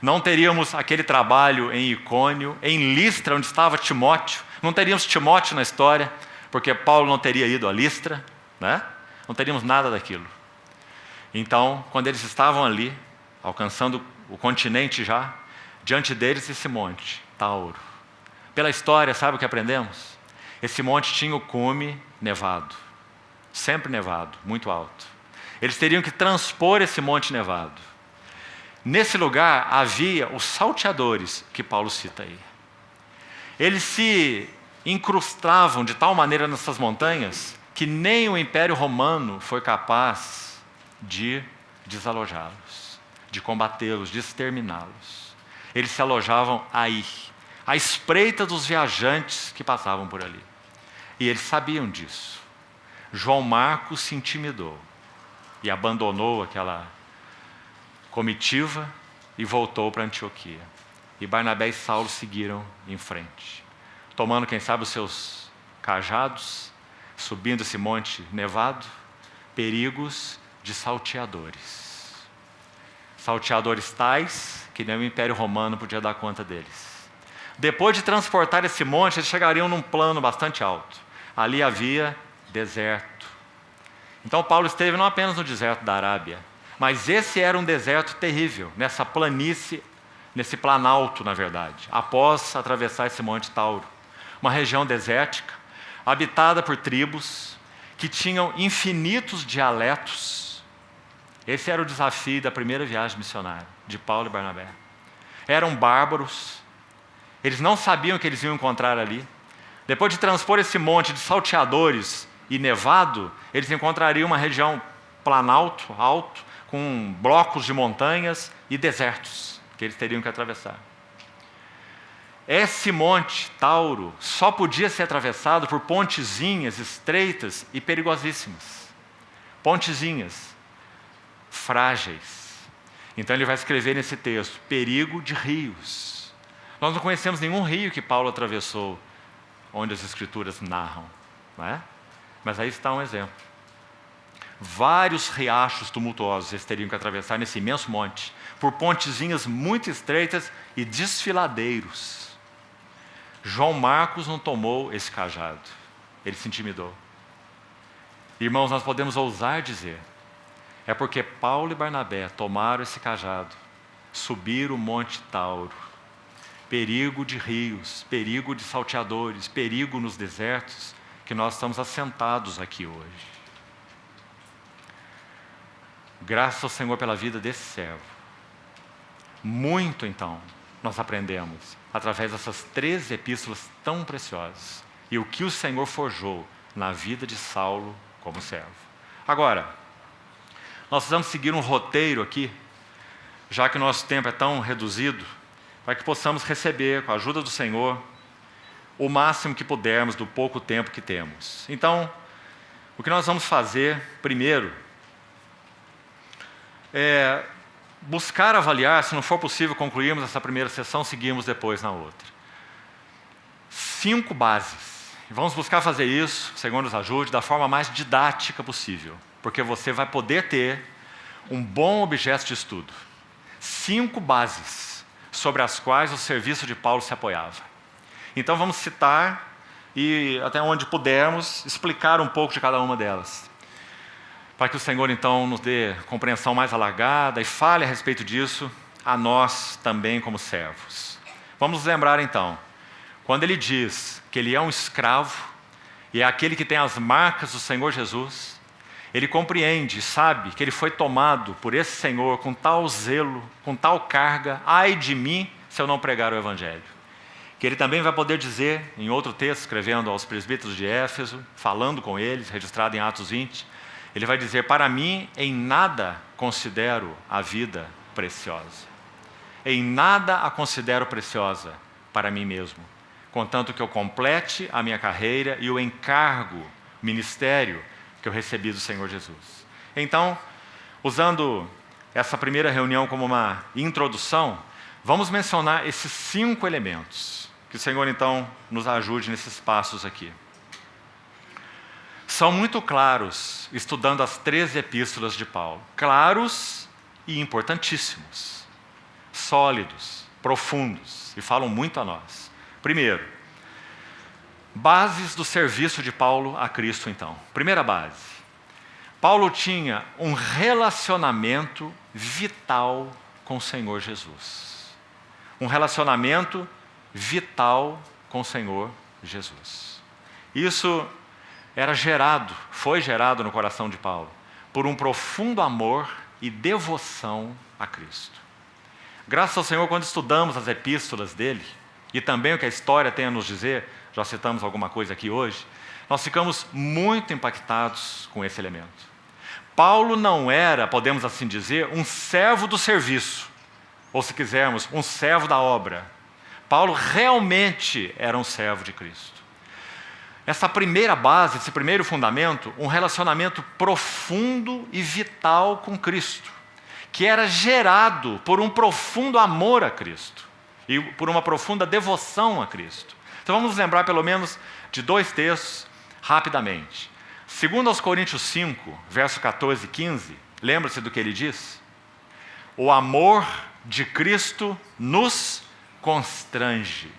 Não teríamos aquele trabalho em Icônio, em Listra, onde estava Timóteo. Não teríamos Timóteo na história, porque Paulo não teria ido a Listra, né? Não teríamos nada daquilo. Então, quando eles estavam ali, alcançando o continente já, diante deles esse monte, Tauro. Pela história, sabe o que aprendemos? Esse monte tinha o cume nevado, sempre nevado, muito alto. Eles teriam que transpor esse monte nevado. Nesse lugar havia os salteadores, que Paulo cita aí. Eles se incrustavam de tal maneira nessas montanhas que nem o Império Romano foi capaz de desalojá-los, de combatê-los, de exterminá-los. Eles se alojavam aí, à espreita dos viajantes que passavam por ali. E eles sabiam disso. João Marcos se intimidou e abandonou aquela comitiva e voltou para Antioquia. E Barnabé e Saulo seguiram em frente, tomando, quem sabe, os seus cajados, subindo esse monte nevado, perigos de salteadores. Salteadores tais que nem o Império Romano podia dar conta deles. Depois de transportar esse monte, eles chegariam num plano bastante alto. Ali havia deserto. Então Paulo esteve não apenas no deserto da Arábia, mas esse era um deserto terrível, nessa planície, nesse planalto, na verdade, após atravessar esse monte Tauro. Uma região desértica, habitada por tribos que tinham infinitos dialetos. Esse era o desafio da primeira viagem missionária, de Paulo e Barnabé. Eram bárbaros, eles não sabiam o que eles iam encontrar ali. Depois de transpor esse monte de salteadores e nevado, eles encontrariam uma região planalto, alto, com blocos de montanhas e desertos, que eles teriam que atravessar. Esse monte Tauro só podia ser atravessado por pontezinhas estreitas e perigosíssimas. Pontezinhas frágeis. Então ele vai escrever nesse texto, perigo de rios. Nós não conhecemos nenhum rio que Paulo atravessou, onde as Escrituras narram, não é? Mas aí está um exemplo. Vários riachos tumultuosos eles teriam que atravessar nesse imenso monte, por pontezinhas muito estreitas e desfiladeiros. João Marcos não tomou esse cajado, ele se intimidou. Irmãos, nós podemos ousar dizer, é porque Paulo e Barnabé tomaram esse cajado, subiram o monte Tauro, perigo de rios, perigo de salteadores, perigo nos desertos, que nós estamos assentados aqui hoje. Graças ao Senhor pela vida desse servo. Muito, então, nós aprendemos através dessas 3 epístolas tão preciosas e o que o Senhor forjou na vida de Saulo como servo. Agora, nós precisamos seguir um roteiro aqui, já que o nosso tempo é tão reduzido, para que possamos receber, com a ajuda do Senhor, o máximo que pudermos do pouco tempo que temos. Então, o que nós vamos fazer primeiro é buscar avaliar, se não for possível concluirmos essa primeira sessão, seguimos depois na outra. 5 bases. Vamos buscar fazer isso, o Senhor nos ajude, da forma mais didática possível, porque você vai poder ter um bom objeto de estudo. 5 bases sobre as quais o serviço de Paulo se apoiava. Então vamos citar e, até onde pudermos, explicar um pouco de cada uma delas, para que o Senhor então nos dê compreensão mais alargada e fale a respeito disso a nós também como servos. Vamos nos lembrar então, quando ele diz que ele é um escravo e é aquele que tem as marcas do Senhor Jesus, ele compreende, sabe que ele foi tomado por esse Senhor com tal zelo, com tal carga, ai de mim se eu não pregar o Evangelho. Que ele também vai poder dizer, em outro texto, escrevendo aos presbíteros de Éfeso, falando com eles, registrado em Atos 20, ele vai dizer: para mim, em nada considero a vida preciosa. Em nada a considero preciosa para mim mesmo, contanto que eu complete a minha carreira e o encargo, ministério que eu recebi do Senhor Jesus. Então, usando essa primeira reunião como uma introdução, vamos mencionar esses 5 elementos. Que o Senhor, então, nos ajude nesses passos aqui. São muito claros, estudando as 13 epístolas de Paulo. Claros e importantíssimos. Sólidos, profundos, e falam muito a nós. Primeiro, bases do serviço de Paulo a Cristo, então. Primeira base. Paulo tinha um relacionamento vital com o Senhor Jesus. Um relacionamento vital com o Senhor Jesus. Isso foi gerado no coração de Paulo por um profundo amor e devoção a Cristo. Graças ao Senhor, quando estudamos as epístolas dele, e também o que a história tem a nos dizer, já citamos alguma coisa aqui hoje, nós ficamos muito impactados com esse elemento. Paulo não era, podemos assim dizer, um servo do serviço, ou se quisermos, um servo da obra. Paulo realmente era um servo de Cristo. Essa primeira base, esse primeiro fundamento, um relacionamento profundo e vital com Cristo, que era gerado por um profundo amor a Cristo e por uma profunda devoção a Cristo. Então vamos lembrar pelo menos de 2 textos rapidamente. Segundo aos Coríntios 5, verso 14 e 15, lembra-se do que ele diz? O amor de Cristo nos constrange.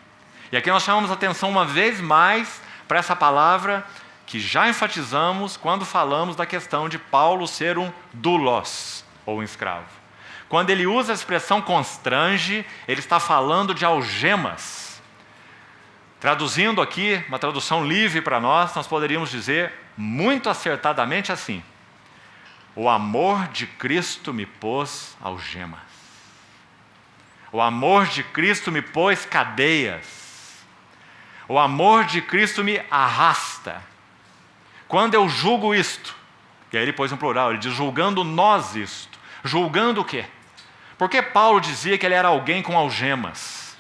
E aqui nós chamamos a atenção uma vez mais para essa palavra que já enfatizamos quando falamos da questão de Paulo ser um doulos, ou um escravo. Quando ele usa a expressão constrange, ele está falando de algemas. Traduzindo aqui, uma tradução livre para nós poderíamos dizer muito acertadamente assim: o amor de Cristo me pôs algemas. O amor de Cristo me pôs cadeias. O amor de Cristo me arrasta. Quando eu julgo isto, e aí ele pôs um plural, ele diz julgando nós isto. Julgando o quê? Porque Paulo dizia que ele era alguém com algemas.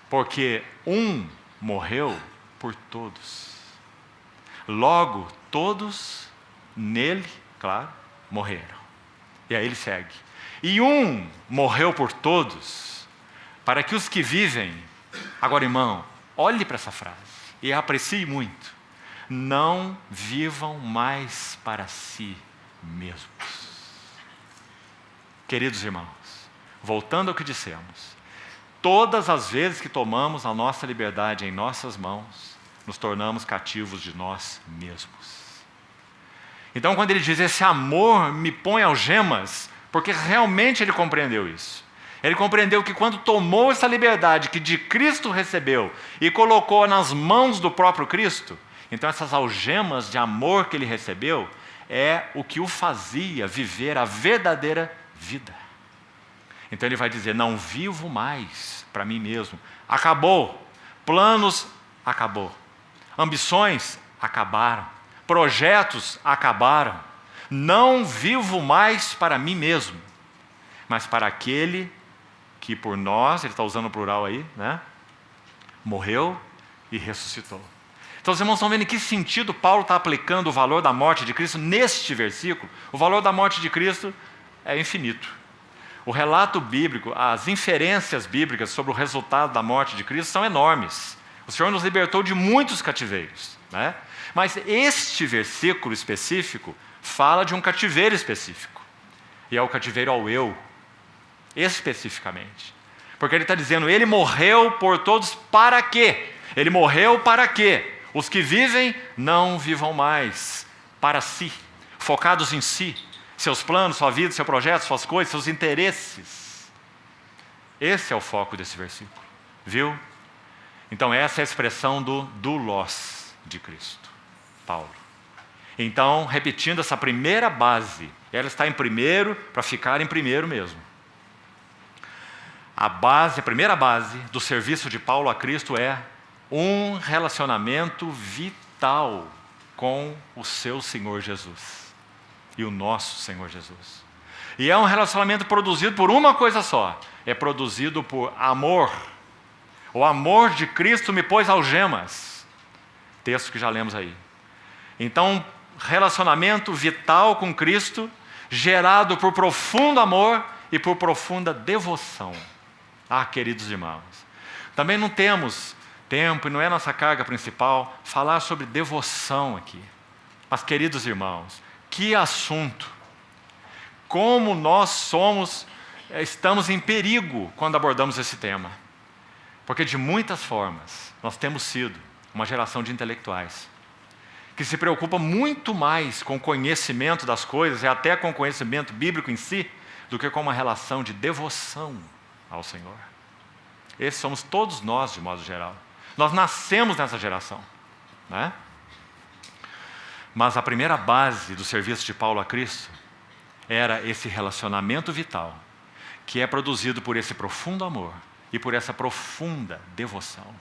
Porque um morreu por todos. Logo, todos nele, claro, morreram. E aí ele segue. E um morreu por todos, para que os que vivem... Agora, irmão, olhe para essa frase e aprecie muito. Não vivam mais para si mesmos. Queridos irmãos, voltando ao que dissemos, todas as vezes que tomamos a nossa liberdade em nossas mãos, nos tornamos cativos de nós mesmos. Então, quando ele diz, esse amor me põe algemas, porque realmente ele compreendeu isso. Ele compreendeu que quando tomou essa liberdade que de Cristo recebeu e colocou nas mãos do próprio Cristo, então essas algemas de amor que ele recebeu é o que o fazia viver a verdadeira vida. Então ele vai dizer, não vivo mais para mim mesmo. Acabou. Planos, acabou. Ambições, acabaram. Projetos, acabaram. Não vivo mais para mim mesmo, mas para aquele que por nós, ele está usando o plural aí, né? Morreu e ressuscitou. Então os irmãos estão vendo em que sentido Paulo está aplicando o valor da morte de Cristo neste versículo. O valor da morte de Cristo é infinito. O relato bíblico, as inferências bíblicas sobre o resultado da morte de Cristo são enormes. O Senhor nos libertou de muitos cativeiros, né? Mas este versículo específico fala de um cativeiro específico. E é o cativeiro ao eu, especificamente. Porque ele está dizendo, ele morreu por todos para quê? Ele morreu para quê? Os que vivem, não vivam mais para si, focados em si, seus planos, sua vida, seu projeto, suas coisas, seus interesses. Esse é o foco desse versículo, viu? Então essa é a expressão do doulos de Cristo, Paulo. Então, repetindo essa primeira base, ela está em primeiro para ficar em primeiro mesmo. A primeira base do serviço de Paulo a Cristo é um relacionamento vital com o seu Senhor Jesus e o nosso Senhor Jesus. E é um relacionamento produzido por uma coisa só, é produzido por amor. O amor de Cristo me pôs algemas. Texto que já lemos aí. Então, relacionamento vital com Cristo, gerado por profundo amor e por profunda devoção. Ah, queridos irmãos, também não temos tempo, e não é nossa carga principal, falar sobre devoção aqui. Mas, queridos irmãos, que assunto! Como nós estamos em perigo quando abordamos esse tema. Porque de muitas formas, nós temos sido uma geração de intelectuais que se preocupa muito mais com o conhecimento das coisas e até com o conhecimento bíblico em si, do que com uma relação de devoção ao Senhor. Esses somos todos nós, de modo geral. Nós nascemos nessa geração, né? Mas a primeira base do serviço de Paulo a Cristo era esse relacionamento vital, que é produzido por esse profundo amor e por essa profunda devoção.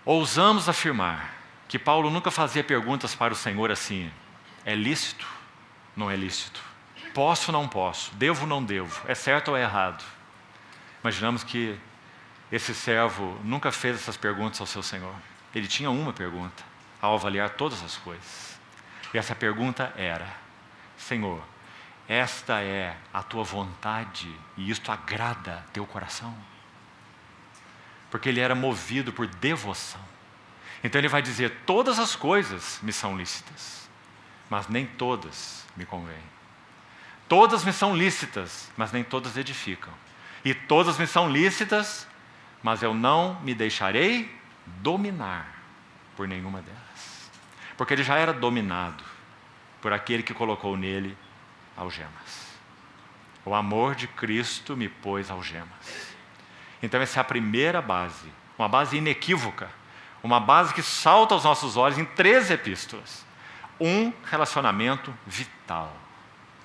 Ousamos afirmar que Paulo nunca fazia perguntas para o Senhor assim: é lícito? Não é lícito? Posso? Não posso? Devo? Não devo? É certo ou é errado? Imaginamos que esse servo nunca fez essas perguntas ao seu Senhor. Ele tinha uma pergunta ao avaliar todas as coisas. E essa pergunta era: Senhor, esta é a tua vontade e isto agrada teu coração? Porque ele era movido por devoção. Então ele vai dizer: todas as coisas me são lícitas, mas nem todas me convêm. Todas me são lícitas, mas nem todas edificam. E todas me são lícitas, mas eu não me deixarei dominar por nenhuma delas. Porque ele já era dominado por aquele que colocou nele algemas. O amor de Cristo me pôs algemas. Então essa é a primeira base, uma base inequívoca, uma base que salta aos nossos olhos em 3 epístolas. Um relacionamento vital.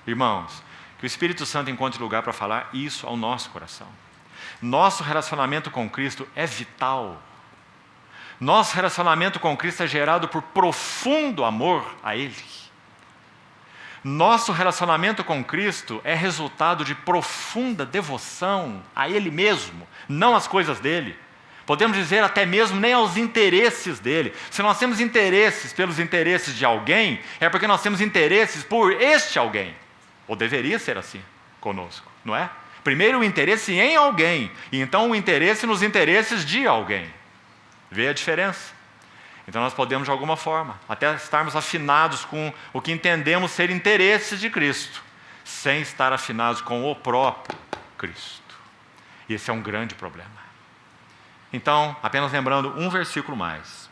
Irmãos, que o Espírito Santo encontre lugar para falar isso ao nosso coração. Nosso relacionamento com Cristo é vital. Nosso relacionamento com Cristo é gerado por profundo amor a Ele. Nosso relacionamento com Cristo é resultado de profunda devoção a Ele mesmo, não às coisas dEle. Podemos dizer até mesmo nem aos interesses dEle. Se nós temos interesses pelos interesses de alguém, é porque nós temos interesses por este alguém. Ou deveria ser assim conosco, não é? Primeiro o interesse em alguém, e então o interesse nos interesses de alguém. Vê a diferença? Então nós podemos de alguma forma até estarmos afinados com o que entendemos ser interesses de Cristo, sem estar afinados com o próprio Cristo. E esse é um grande problema. Então, apenas lembrando um versículo mais.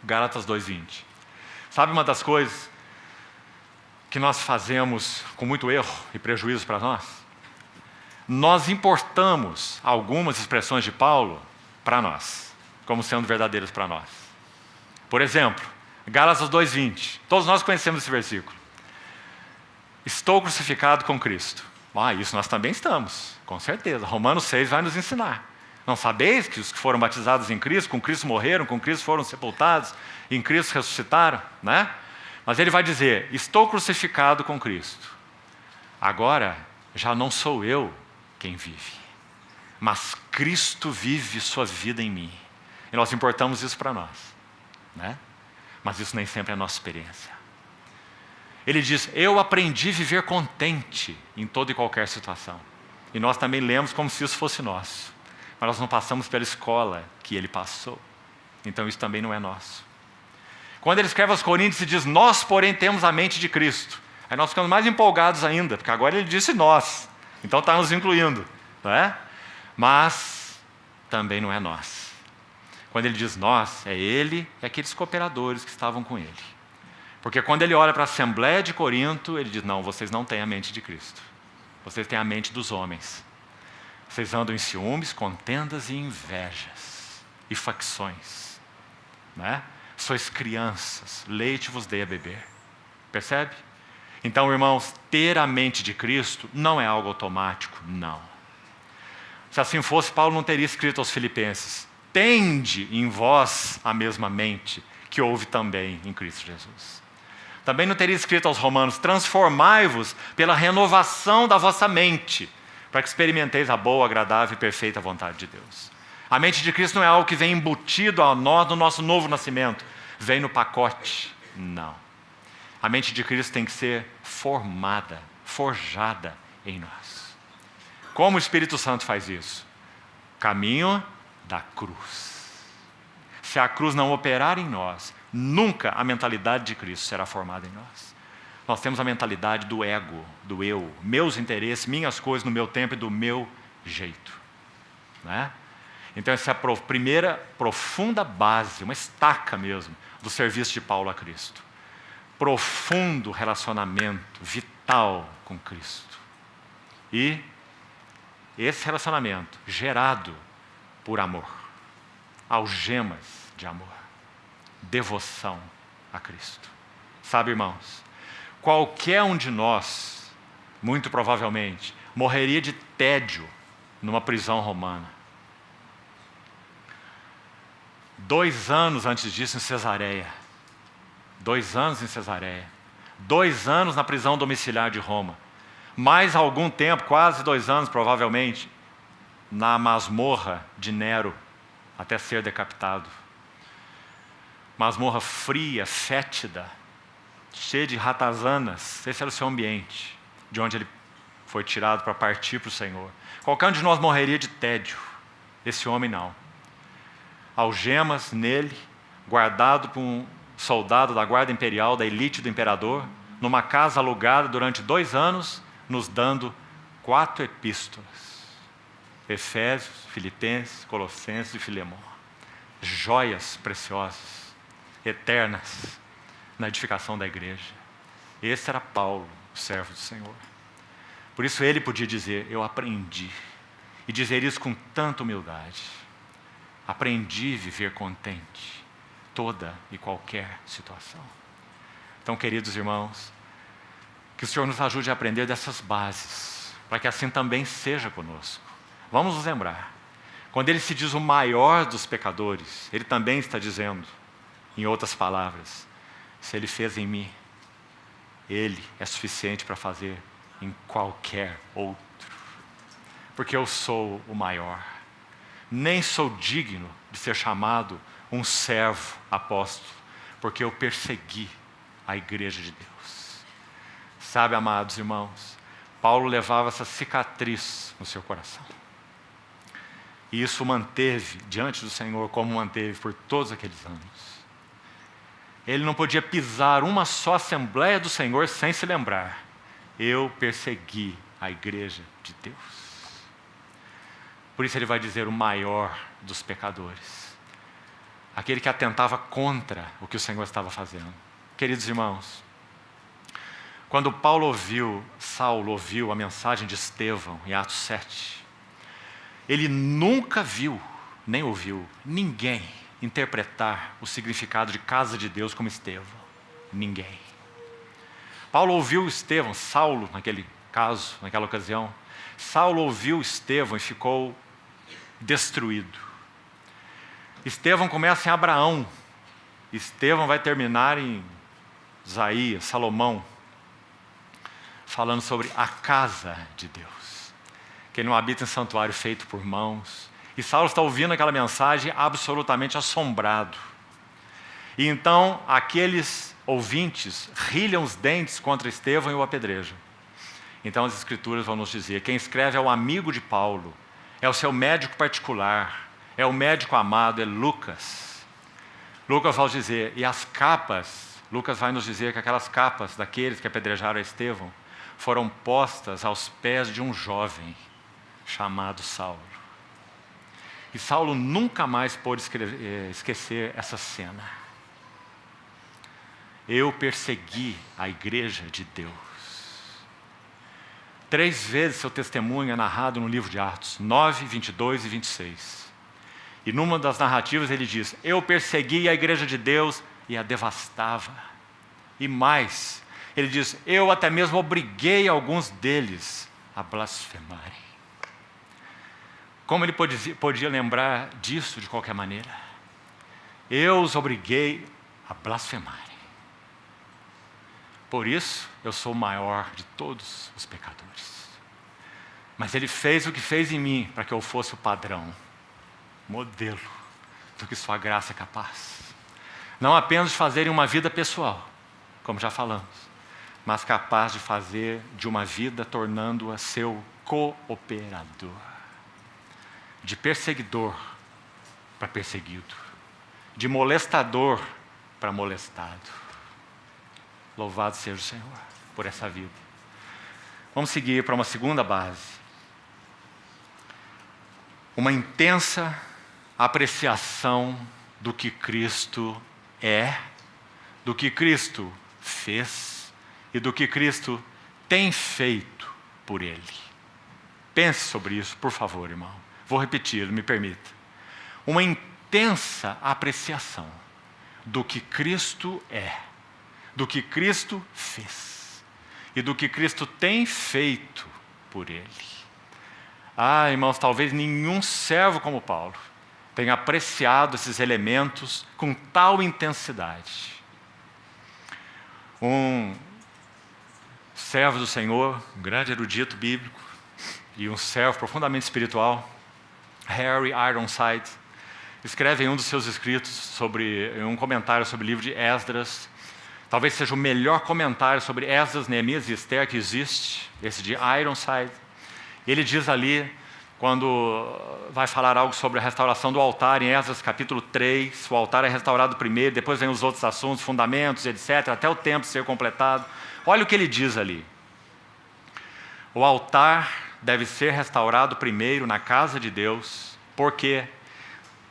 Gálatas 2:20. Sabe uma das coisas que nós fazemos com muito erro e prejuízo para nós? Nós importamos algumas expressões de Paulo para nós, como sendo verdadeiras para nós. Por exemplo, Gálatas 2:20. Todos nós conhecemos esse versículo. Estou crucificado com Cristo. Isso nós também estamos, com certeza. Romanos 6 vai nos ensinar. Não sabeis que os que foram batizados em Cristo, com Cristo morreram, com Cristo foram sepultados, em Cristo ressuscitaram, né? Mas ele vai dizer: estou crucificado com Cristo. Agora, já não sou eu quem vive, mas Cristo vive sua vida em mim. E nós importamos isso para nós, né? Mas isso nem sempre é a nossa experiência. Ele diz: eu aprendi a viver contente em toda e qualquer situação. E nós também lemos como se isso fosse nosso. Mas nós não passamos pela escola que ele passou. Então isso também não é nosso. Quando ele escreve aos Coríntios e diz: nós, porém, temos a mente de Cristo. Aí nós ficamos mais empolgados ainda, porque agora ele disse nós. Então está nos incluindo, não é? Mas também não é nós. Quando ele diz nós, é ele e aqueles cooperadores que estavam com ele. Porque quando ele olha para a Assembleia de Corinto, ele diz: não, vocês não têm a mente de Cristo. Vocês têm a mente dos homens. Vocês andam em ciúmes, contendas e invejas e facções, né? Sois crianças, leite vos dei a beber. Percebe? Então, irmãos, ter a mente de Cristo não é algo automático, não. Se assim fosse, Paulo não teria escrito aos Filipenses: tende em vós a mesma mente que houve também em Cristo Jesus. Também não teria escrito aos Romanos: transformai-vos pela renovação da vossa mente, para que experimenteis a boa, agradável e perfeita vontade de Deus. A mente de Cristo não é algo que vem embutido a nós no nosso novo nascimento, vem no pacote, não. A mente de Cristo tem que ser formada, forjada em nós. Como o Espírito Santo faz isso? Caminho da cruz. Se a cruz não operar em nós, nunca a mentalidade de Cristo será formada em nós. Nós temos a mentalidade do ego, do eu, meus interesses, minhas coisas no meu tempo e do meu jeito. Não é? Então essa é a primeira profunda base, uma estaca mesmo, do serviço de Paulo a Cristo. Profundo relacionamento vital com Cristo. E esse relacionamento gerado por amor, algemas de amor, devoção a Cristo. Sabe, irmãos, qualquer um de nós, muito provavelmente, morreria de tédio numa prisão romana. 2 anos antes disso em Cesareia. 2 anos em Cesareia. 2 anos na prisão domiciliar de Roma. Mais algum tempo, quase 2 anos provavelmente, na masmorra de Nero, até ser decapitado. Masmorra fria, fétida, cheia de ratazanas. Esse era o seu ambiente, de onde ele foi tirado para partir para o Senhor. Qualquer um de nós morreria de tédio. Esse homem não. Algemas nele, guardado por um soldado da guarda imperial, da elite do imperador, numa casa alugada durante 2 anos, nos dando 4 epístolas. Efésios, Filipenses, Colossenses e Filemão. Joias preciosas, eternas, na edificação da igreja. Esse era Paulo, o servo do Senhor. Por isso ele podia dizer: eu aprendi. E dizer isso com tanta humildade. Aprendi a viver contente, toda e qualquer situação. Então, queridos irmãos, que o Senhor nos ajude a aprender dessas bases, para que assim também seja conosco. Vamos nos lembrar, quando ele se diz o maior dos pecadores, ele também está dizendo, em outras palavras, se ele fez em mim, ele é suficiente para fazer em qualquer outro. Porque eu sou o maior. Nem sou digno de ser chamado um servo apóstolo, porque eu persegui a igreja de Deus. Sabe, amados irmãos, Paulo levava essa cicatriz no seu coração. E isso o manteve diante do Senhor, como manteve por todos aqueles anos. Ele não podia pisar uma só assembleia do Senhor sem se lembrar: eu persegui a igreja de Deus. Por isso ele vai dizer o maior dos pecadores. Aquele que atentava contra o que o Senhor estava fazendo. Queridos irmãos, quando Saulo ouviu a mensagem de Estevão em Atos 7, ele nunca viu, nem ouviu, ninguém interpretar o significado de casa de Deus como Estevão. Ninguém. Paulo ouviu Saulo naquele caso, naquela ocasião. Saulo ouviu Estevão e ficou destruído. Estevão começa em Abraão. Estevão vai terminar em Isaías, Salomão, falando sobre a casa de Deus, que ele não habita em santuário feito por mãos. E Saulo está ouvindo aquela mensagem absolutamente assombrado. E então aqueles ouvintes rilham os dentes contra Estevão e o apedrejam. Então as Escrituras vão nos dizer: quem escreve é o amigo de Paulo, é o seu médico particular, é o médico amado, é Lucas. Lucas vai dizer, e as capas, Lucas vai nos dizer que aquelas capas daqueles que apedrejaram a Estevão foram postas aos pés de um jovem chamado Saulo. E Saulo nunca mais pôde esquecer essa cena. Eu persegui a igreja de Deus. 3 vezes seu testemunho é narrado no livro de Atos, 9, 22 e 26. E numa das narrativas ele diz: eu persegui a igreja de Deus e a devastava. E mais, ele diz: eu até mesmo obriguei alguns deles a blasfemarem. Como ele podia lembrar disso de qualquer maneira? Eu os obriguei a blasfemarem. Por isso, eu sou o maior de todos os pecadores. Mas ele fez o que fez em mim para que eu fosse o padrão, modelo do que sua graça é capaz. Não apenas de fazerem uma vida pessoal, como já falamos, mas capaz de fazer de uma vida tornando-a seu cooperador. De perseguidor para perseguido. De molestador para molestado. Louvado seja o Senhor por essa vida. Vamos seguir para uma segunda base. Uma intensa apreciação do que Cristo é, do que Cristo fez e do que Cristo tem feito por Ele. Pense sobre isso, por favor, irmão. Vou repetir, me permita. Uma intensa apreciação do que Cristo é, do que Cristo fez e do que Cristo tem feito por Ele. Ah, irmãos, talvez nenhum servo como Paulo tenha apreciado esses elementos com tal intensidade. Um servo do Senhor, um grande erudito bíblico e um servo profundamente espiritual, Harry Ironside, escreve em um dos seus escritos em um comentário sobre o livro de Esdras, talvez seja o melhor comentário sobre Esdras, Neemias e Esther que existe, esse de Ironside. Ele diz ali, quando vai falar algo sobre a restauração do altar, em Esdras capítulo 3, o altar é restaurado primeiro, depois vem os outros assuntos, fundamentos, etc., até o templo ser completado. Olha o que ele diz ali. O altar deve ser restaurado primeiro na casa de Deus, porque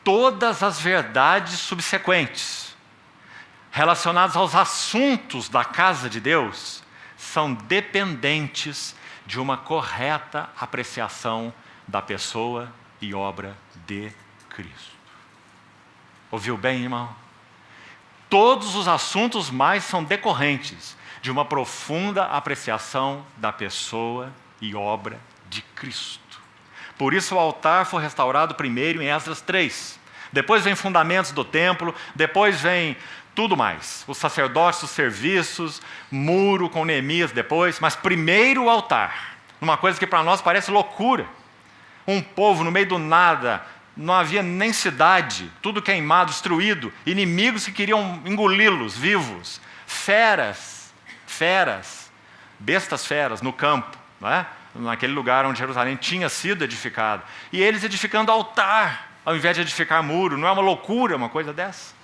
todas as verdades subsequentes relacionadas aos assuntos da casa de Deus são dependentes de uma correta apreciação da pessoa e obra de Cristo. Ouviu bem, irmão? Todos os assuntos mais são decorrentes de uma profunda apreciação da pessoa e obra de Cristo. Por isso o altar foi restaurado primeiro em Esdras 3. Depois vem fundamentos do templo, depois vem tudo mais. Os sacerdotes, os serviços, muro com Neemias depois, mas primeiro o altar. Uma coisa que para nós parece loucura. Um povo no meio do nada, não havia nem cidade, tudo queimado, destruído, inimigos que queriam engoli-los vivos, bestas feras no campo, não é? Naquele lugar onde Jerusalém tinha sido edificado. E eles edificando altar, ao invés de edificar muro. Não é uma loucura uma coisa dessa?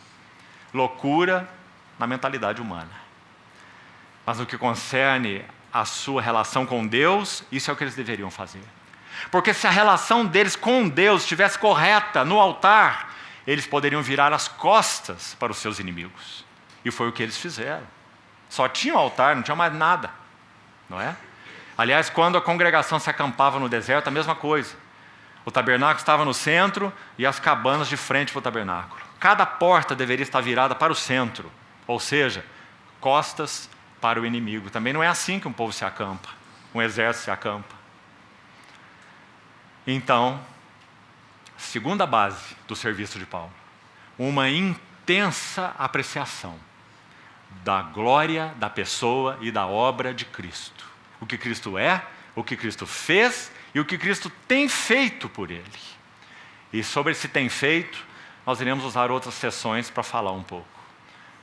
Loucura na mentalidade humana. Mas no que concerne a sua relação com Deus, isso é o que eles deveriam fazer. Porque se a relação deles com Deus estivesse correta no altar, eles poderiam virar as costas para os seus inimigos. E foi o que eles fizeram. Só tinha o altar, não tinha mais nada. Não é? Aliás, quando a congregação se acampava no deserto, a mesma coisa. O tabernáculo estava no centro e as cabanas de frente para o tabernáculo. Cada porta deveria estar virada para o centro, ou seja, costas para o inimigo. Também não é assim que um povo se acampa, um exército se acampa. Então, segunda base do serviço de Paulo, uma intensa apreciação da glória, da pessoa e da obra de Cristo. O que Cristo é, o que Cristo fez e o que Cristo tem feito por Ele. E sobre esse tem feito, nós iremos usar outras sessões para falar um pouco.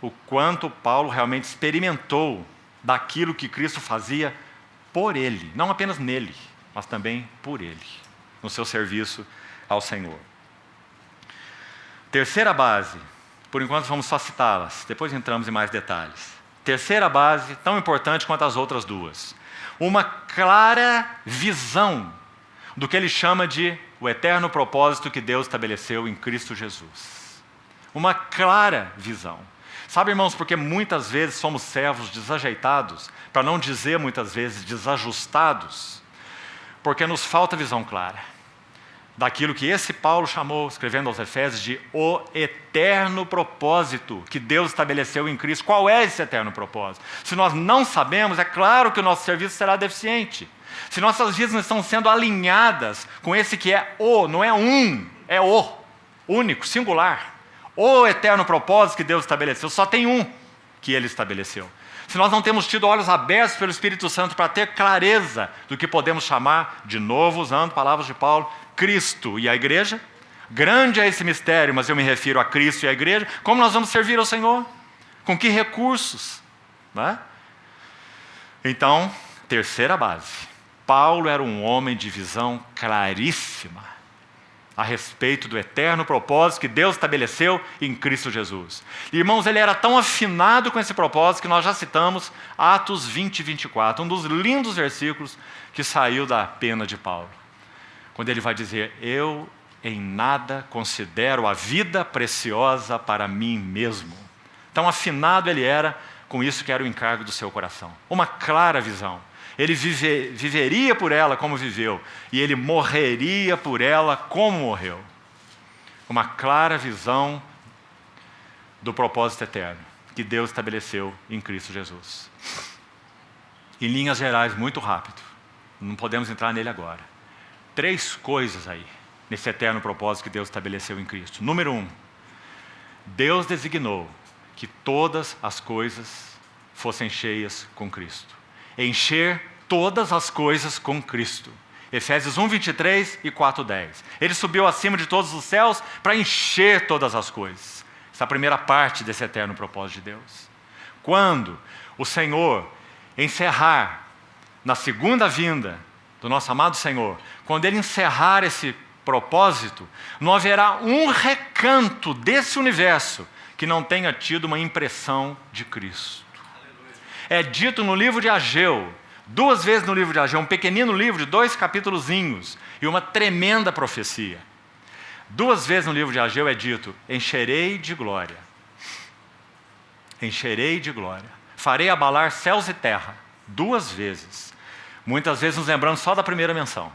O quanto Paulo realmente experimentou daquilo que Cristo fazia por Ele. Não apenas nele, mas também por Ele. No seu serviço ao Senhor. Terceira base, por enquanto vamos só citá-las, depois entramos em mais detalhes. Terceira base, tão importante quanto as outras duas. Uma clara visão do que ele chama de o eterno propósito que Deus estabeleceu em Cristo Jesus. Uma clara visão. Sabe, irmãos, porque muitas vezes somos servos desajeitados, para não dizer muitas vezes desajustados, porque nos falta visão clara. daquilo que esse Paulo chamou, escrevendo aos Efésios, de o eterno propósito que Deus estabeleceu em Cristo. Qual é esse eterno propósito? Se nós não sabemos, é claro que o nosso serviço será deficiente. Se nossas vidas não estão sendo alinhadas com esse que é o, não é um, é o, único, singular. O eterno propósito que Deus estabeleceu, só tem um que Ele estabeleceu. Se nós não temos tido olhos abertos pelo Espírito Santo para ter clareza do que podemos chamar, de novo, usando palavras de Paulo, Cristo e a igreja, grande é esse mistério, mas eu me refiro a Cristo e a igreja, como nós vamos servir ao Senhor? Com que recursos? Não é? Então, terceira base. Paulo era um homem de visão claríssima a respeito do eterno propósito que Deus estabeleceu em Cristo Jesus. Irmãos, ele era tão afinado com esse propósito que nós já citamos Atos 20 e 24, um dos lindos versículos que saiu da pena de Paulo. Quando ele vai dizer, eu em nada considero a vida preciosa para mim mesmo. Tão afinado ele era com isso que era o encargo do seu coração. Uma clara visão. Ele viveria por ela como viveu, e ele morreria por ela como morreu. Uma clara visão do propósito eterno que Deus estabeleceu em Cristo Jesus. Em linhas gerais, muito rápido, não podemos entrar nele agora. 3 coisas aí, nesse eterno propósito que Deus estabeleceu em Cristo. Número 1, Deus designou que todas as coisas fossem cheias com Cristo. Encher todas as coisas com Cristo. Efésios 1, 23 e 4, 10. Ele subiu acima de todos os céus para encher todas as coisas. Essa é a primeira parte desse eterno propósito de Deus. Quando o Senhor encerrar, na segunda vinda do nosso amado Senhor, quando Ele encerrar esse propósito, não haverá um recanto desse universo que não tenha tido uma impressão de Cristo. É dito no livro de Ageu, 2 vezes no livro de Ageu, um pequenino livro de 2 capítulozinhos e uma tremenda profecia. 2 vezes no livro de Ageu é dito, encherei de glória. Encherei de glória. Farei abalar céus e terra. 2 vezes. Muitas vezes nos lembrando só da primeira menção.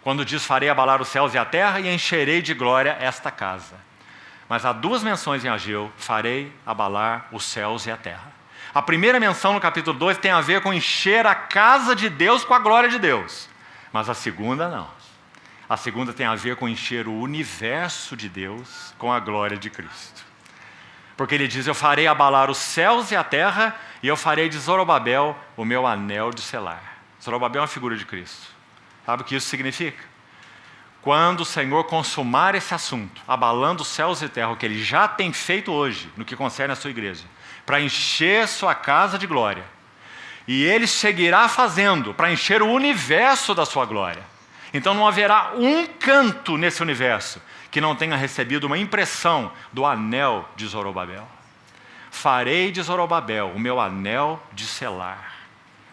Quando diz, farei abalar os céus e a terra e encherei de glória esta casa. Mas há 2 menções em Ageu, farei abalar os céus e a terra. A primeira menção no capítulo 2 tem a ver com encher a casa de Deus com a glória de Deus. Mas a segunda não. A segunda tem a ver com encher o universo de Deus com a glória de Cristo. Porque ele diz, eu farei abalar os céus e a terra e eu farei de Zorobabel o meu anel de selar. Zorobabel é uma figura de Cristo. Sabe o que isso significa? Quando o Senhor consumar esse assunto, abalando os céus e a terra, o que Ele já tem feito hoje, no que concerne a sua igreja, para encher sua casa de glória, e Ele seguirá fazendo para encher o universo da sua glória. Então não haverá um canto nesse universo que não tenha recebido uma impressão do anel de Zorobabel. Farei de Zorobabel o meu anel de selar.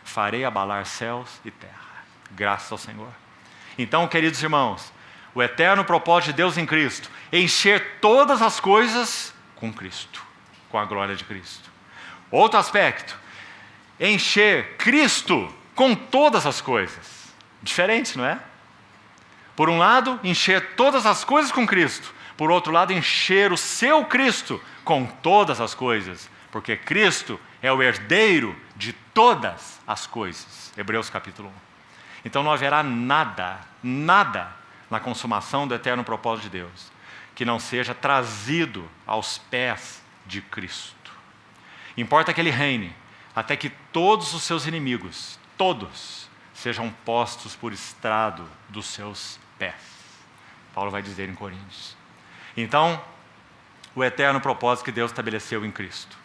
Farei abalar céus e terra. Graças ao Senhor. Então, queridos irmãos, o eterno propósito de Deus em Cristo, encher todas as coisas com Cristo, com a glória de Cristo. Outro aspecto, encher Cristo com todas as coisas. Diferente, não é? Por um lado, encher todas as coisas com Cristo. Por outro lado, encher o seu Cristo com todas as coisas. Porque Cristo é o herdeiro de todas as coisas. Hebreus capítulo 1. Então não haverá nada na consumação do eterno propósito de Deus que não seja trazido aos pés de Cristo. Importa que Ele reine até que todos os seus inimigos, todos, sejam postos por estrado dos seus pés. Paulo vai dizer em Coríntios. Então, o eterno propósito que Deus estabeleceu em Cristo.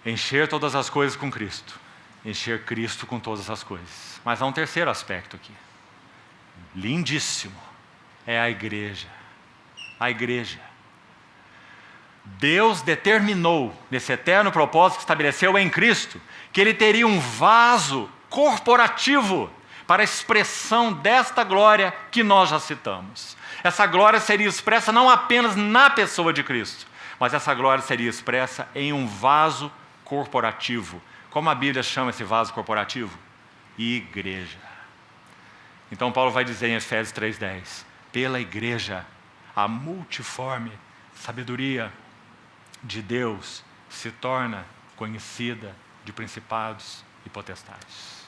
Encher todas as coisas com Cristo. Encher Cristo com todas as coisas. Mas há um terceiro aspecto aqui. Lindíssimo. É a igreja. A igreja. Deus determinou, nesse eterno propósito que estabeleceu em Cristo, que Ele teria um vaso corporativo para a expressão desta glória que nós já citamos. Essa glória seria expressa não apenas na pessoa de Cristo, mas essa glória seria expressa em um vaso corporativo. Como a Bíblia chama esse vaso corporativo? Igreja. Então Paulo vai dizer em Efésios 3:10, pela igreja, a multiforme sabedoria de Deus se torna conhecida de principados e potestades.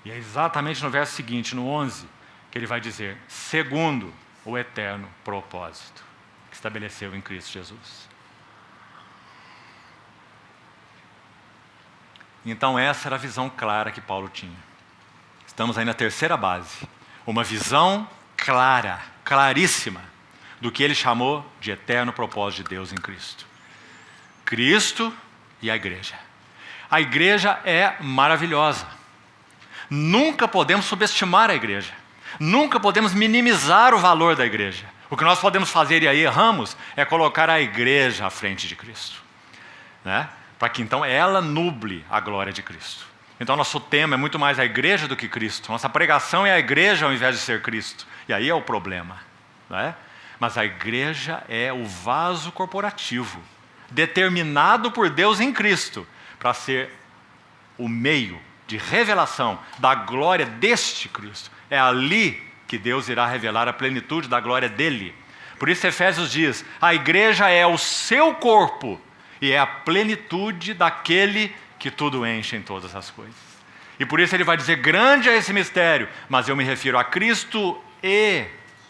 E é exatamente no verso seguinte, no 11, que ele vai dizer: segundo o eterno propósito que estabeleceu em Cristo Jesus. Então essa era a visão clara que Paulo tinha. Estamos aí na terceira base. Uma visão clara, claríssima, do que ele chamou de eterno propósito de Deus em Cristo. Cristo e a igreja. A igreja é maravilhosa. Nunca podemos subestimar a igreja. Nunca podemos minimizar o valor da igreja. O que nós podemos fazer, e aí erramos, é colocar a igreja à frente de Cristo, né? Para que então ela nuble a glória de Cristo. Então nosso tema é muito mais a igreja do que Cristo. Nossa pregação é a igreja ao invés de ser Cristo. E aí é o problema, né? Mas a igreja é o vaso corporativo, determinado por Deus em Cristo, para ser o meio de revelação da glória deste Cristo. É ali que Deus irá revelar a plenitude da glória dele. Por isso Efésios diz: a igreja é o seu corpo e é a plenitude daquele que tudo enche em todas as coisas. E por isso ele vai dizer: grande é esse mistério, mas eu me refiro a Cristo e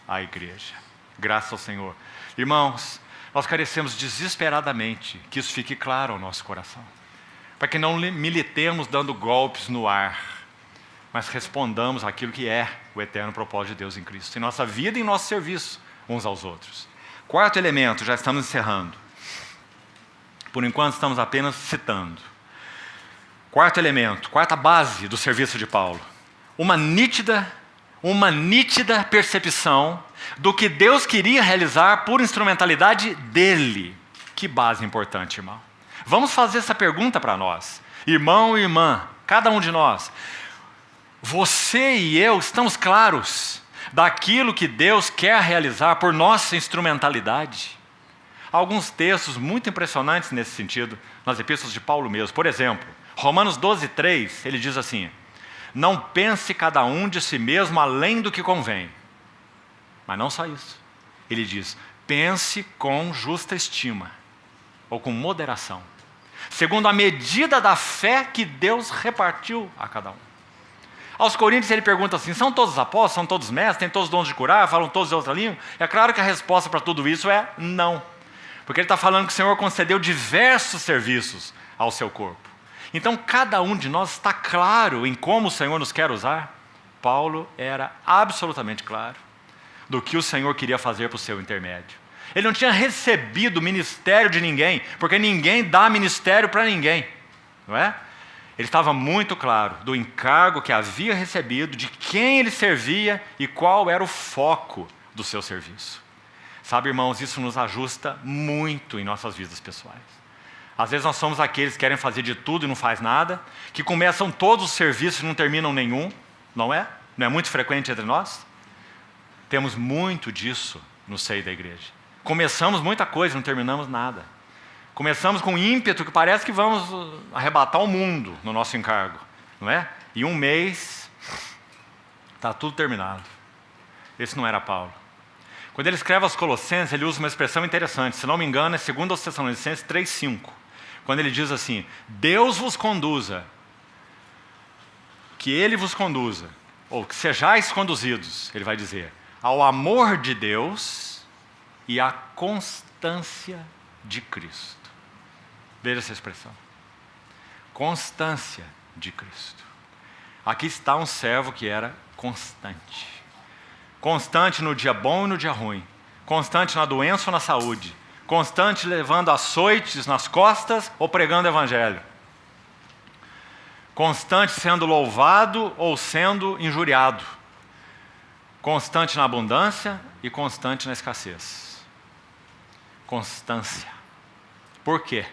a igreja. Graças ao Senhor. Irmãos, nós carecemos desesperadamente que isso fique claro ao nosso coração, para que não militemos dando golpes no ar, mas respondamos aquilo que é o eterno propósito de Deus em Cristo, em nossa vida e em nosso serviço uns aos outros. Quarto elemento, já estamos encerrando. Por enquanto estamos apenas citando. Quarto elemento, quarta base do serviço de Paulo. Uma nítida percepção do que Deus queria realizar por instrumentalidade dele. Que base importante, irmão. Vamos fazer essa pergunta para nós. Irmão e irmã, cada um de nós. Você e eu estamos claros daquilo que Deus quer realizar por nossa instrumentalidade? Há alguns textos muito impressionantes nesse sentido, nas epístolas de Paulo mesmo. Por exemplo, Romanos 12:3, ele diz assim: não pense cada um de si mesmo além do que convém. Mas não só isso. Ele diz: pense com justa estima, ou com moderação, segundo a medida da fé que Deus repartiu a cada um. Aos Coríntios ele pergunta assim: são todos apóstolos, são todos mestres, têm todos dons de curar, falam todos de outra língua? É claro que a resposta para tudo isso é não. Porque ele está falando que o Senhor concedeu diversos serviços ao seu corpo. Então cada um de nós está claro em como o Senhor nos quer usar. Paulo era absolutamente claro do que o Senhor queria fazer para o seu intermédio. Ele não tinha recebido o ministério de ninguém, porque ninguém dá ministério para ninguém, não é? Ele estava muito claro do encargo que havia recebido, de quem ele servia e qual era o foco do seu serviço. Sabe, irmãos, isso nos ajusta muito em nossas vidas pessoais. Às vezes nós somos aqueles que querem fazer de tudo e não faz nada, que começam todos os serviços e não terminam nenhum, não é? Não é muito frequente entre nós? Temos muito disso no seio da igreja. Começamos muita coisa e não terminamos nada. Começamos com ímpeto que parece que vamos arrebatar o mundo no nosso encargo, não é? E um mês está tudo terminado. Esse não era Paulo. Quando ele escreve aos Colossenses, ele usa uma expressão interessante. Se não me engano, é 2 Tessalonicenses 3:5. Quando ele diz assim: Deus vos conduza, que Ele vos conduza, ou que sejais conduzidos, ele vai dizer, ao amor de Deus e à constância de Cristo. Veja essa expressão. Constância de Cristo. Aqui está um servo que era constante. Constante no dia bom e no dia ruim. Constante na doença ou na saúde. Constante levando açoites nas costas ou pregando o evangelho. Constante sendo louvado ou sendo injuriado. Constante na abundância e constante na escassez. Constância. Por quê?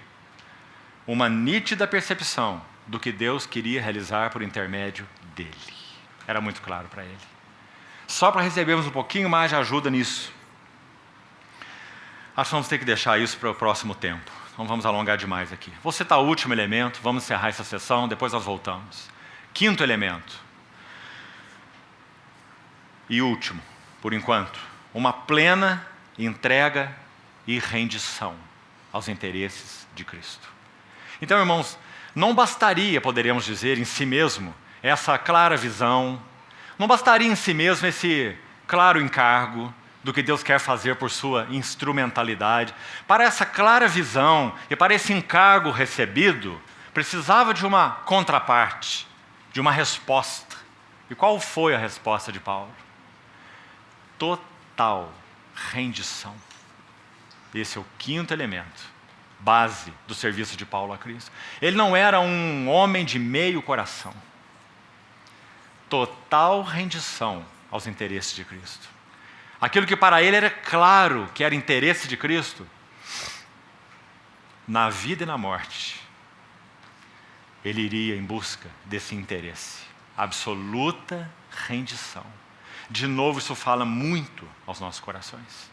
Uma nítida percepção do que Deus queria realizar por intermédio dele. Era muito claro para ele. Só para recebermos um pouquinho mais de ajuda nisso. Acho que vamos ter que deixar isso para o próximo tempo. Não vamos alongar demais aqui. Vou citar o último elemento, vamos encerrar essa sessão, depois nós voltamos. Quinto elemento. E último, por enquanto, uma plena entrega e rendição aos interesses de Cristo. Então, irmãos, não bastaria, poderíamos dizer, em si mesmo, essa clara visão, não bastaria em si mesmo esse claro encargo do que Deus quer fazer por sua instrumentalidade. Para essa clara visão e para esse encargo recebido, precisava de uma contraparte, de uma resposta. E qual foi a resposta de Paulo? Total rendição. Esse é o quinto elemento, base do serviço de Paulo a Cristo. Ele não era um homem de meio coração. Total rendição aos interesses de Cristo. Aquilo que para ele era claro que era interesse de Cristo, na vida e na morte, ele iria em busca desse interesse. Absoluta rendição. De novo, isso fala muito aos nossos corações.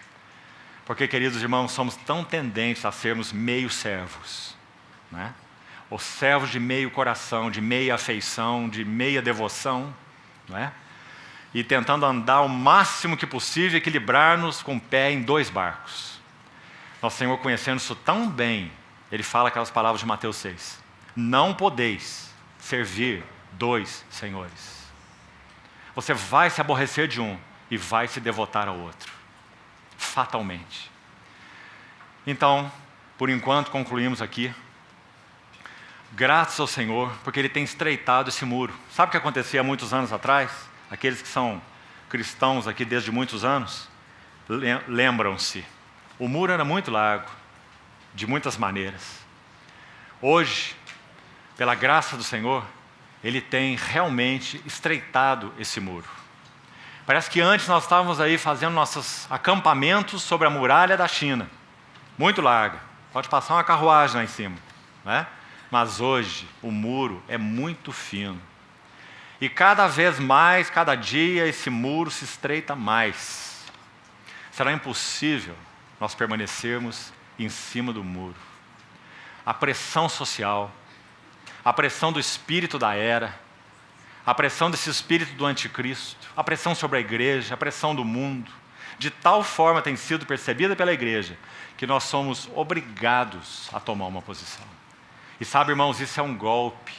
Porque, queridos irmãos, somos tão tendentes a sermos meio servos, né? Ou servos de meio coração, de meia afeição, de meia devoção, não é? E tentando andar o máximo que possível, equilibrar-nos com o pé em dois barcos. Nosso Senhor, conhecendo isso tão bem, Ele fala aquelas palavras de Mateus 6. Não podeis servir dois senhores. Você vai se aborrecer de um e vai se devotar ao outro. Fatalmente. Então, por enquanto, concluímos aqui. Graças ao Senhor, porque Ele tem estreitado esse muro. Sabe o que acontecia há muitos anos atrás? Aqueles que são cristãos aqui desde muitos anos, lembram-se. O muro era muito largo, de muitas maneiras. Hoje, pela graça do Senhor, Ele tem realmente estreitado esse muro. Parece que antes nós estávamos aí fazendo nossos acampamentos sobre a muralha da China. Muito larga. Pode passar uma carruagem lá em cima, né? Mas hoje o muro é muito fino. E cada vez mais, cada dia, esse muro se estreita mais. Será impossível nós permanecermos em cima do muro. A pressão social, a pressão do espírito da era, a pressão desse espírito do anticristo, a pressão sobre a igreja, a pressão do mundo, de tal forma tem sido percebida pela igreja, que nós somos obrigados a tomar uma posição. E sabe, irmãos, isso é um golpe,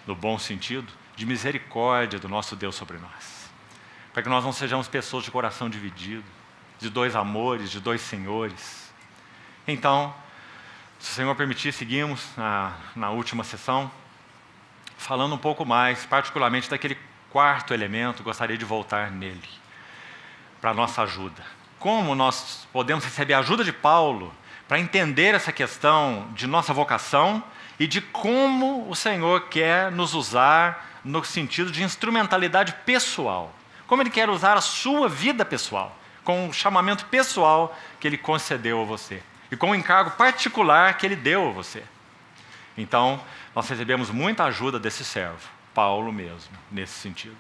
no bom sentido, de misericórdia do nosso Deus sobre nós. Para que nós não sejamos pessoas de coração dividido, de dois amores, de dois senhores. Então, se o Senhor permitir, seguimos na última sessão, falando um pouco mais, particularmente daquele quarto elemento, gostaria de voltar nele, para a nossa ajuda. Como nós podemos receber a ajuda de Paulo para entender essa questão de nossa vocação e de como o Senhor quer nos usar no sentido de instrumentalidade pessoal. Como Ele quer usar a sua vida pessoal, com o chamamento pessoal que Ele concedeu a você e com o encargo particular que Ele deu a você. Então, nós recebemos muita ajuda desse servo, Paulo mesmo, nesse sentido.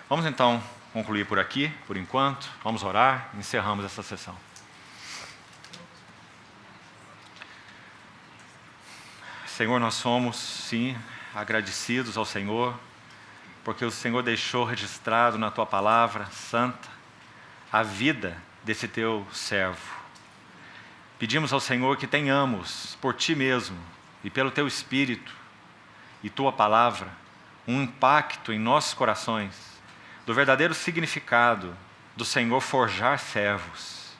Vamos então concluir por aqui, por enquanto. Vamos orar, encerramos essa sessão. Senhor, nós somos, sim, agradecidos ao Senhor, porque o Senhor deixou registrado na Tua palavra santa a vida desse Teu servo. Pedimos ao Senhor que tenhamos, por Ti mesmo e pelo Teu Espírito e Tua palavra, um impacto em nossos corações do verdadeiro significado do Senhor forjar servos.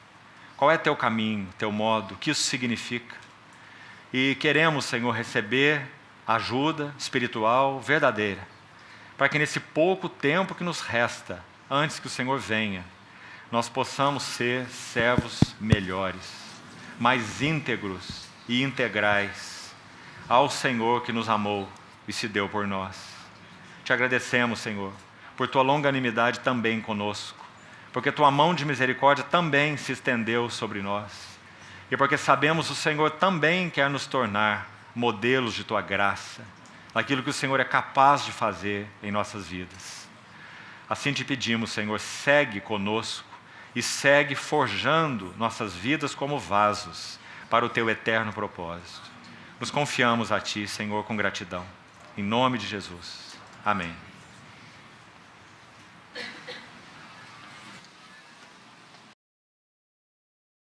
Qual é Teu caminho, Teu modo, o que isso significa? E queremos, Senhor, receber ajuda espiritual verdadeira, para que nesse pouco tempo que nos resta, antes que o Senhor venha, nós possamos ser servos melhores, mais íntegros e integrais ao Senhor que nos amou e se deu por nós. Te agradecemos, Senhor, por Tua longanimidade também conosco, porque Tua mão de misericórdia também se estendeu sobre nós. E porque sabemos o Senhor também quer nos tornar modelos de Tua graça, daquilo que o Senhor é capaz de fazer em nossas vidas. Assim te pedimos, Senhor, segue conosco e segue forjando nossas vidas como vasos para o Teu eterno propósito. Nos confiamos a Ti, Senhor, com gratidão. Em nome de Jesus. Amém.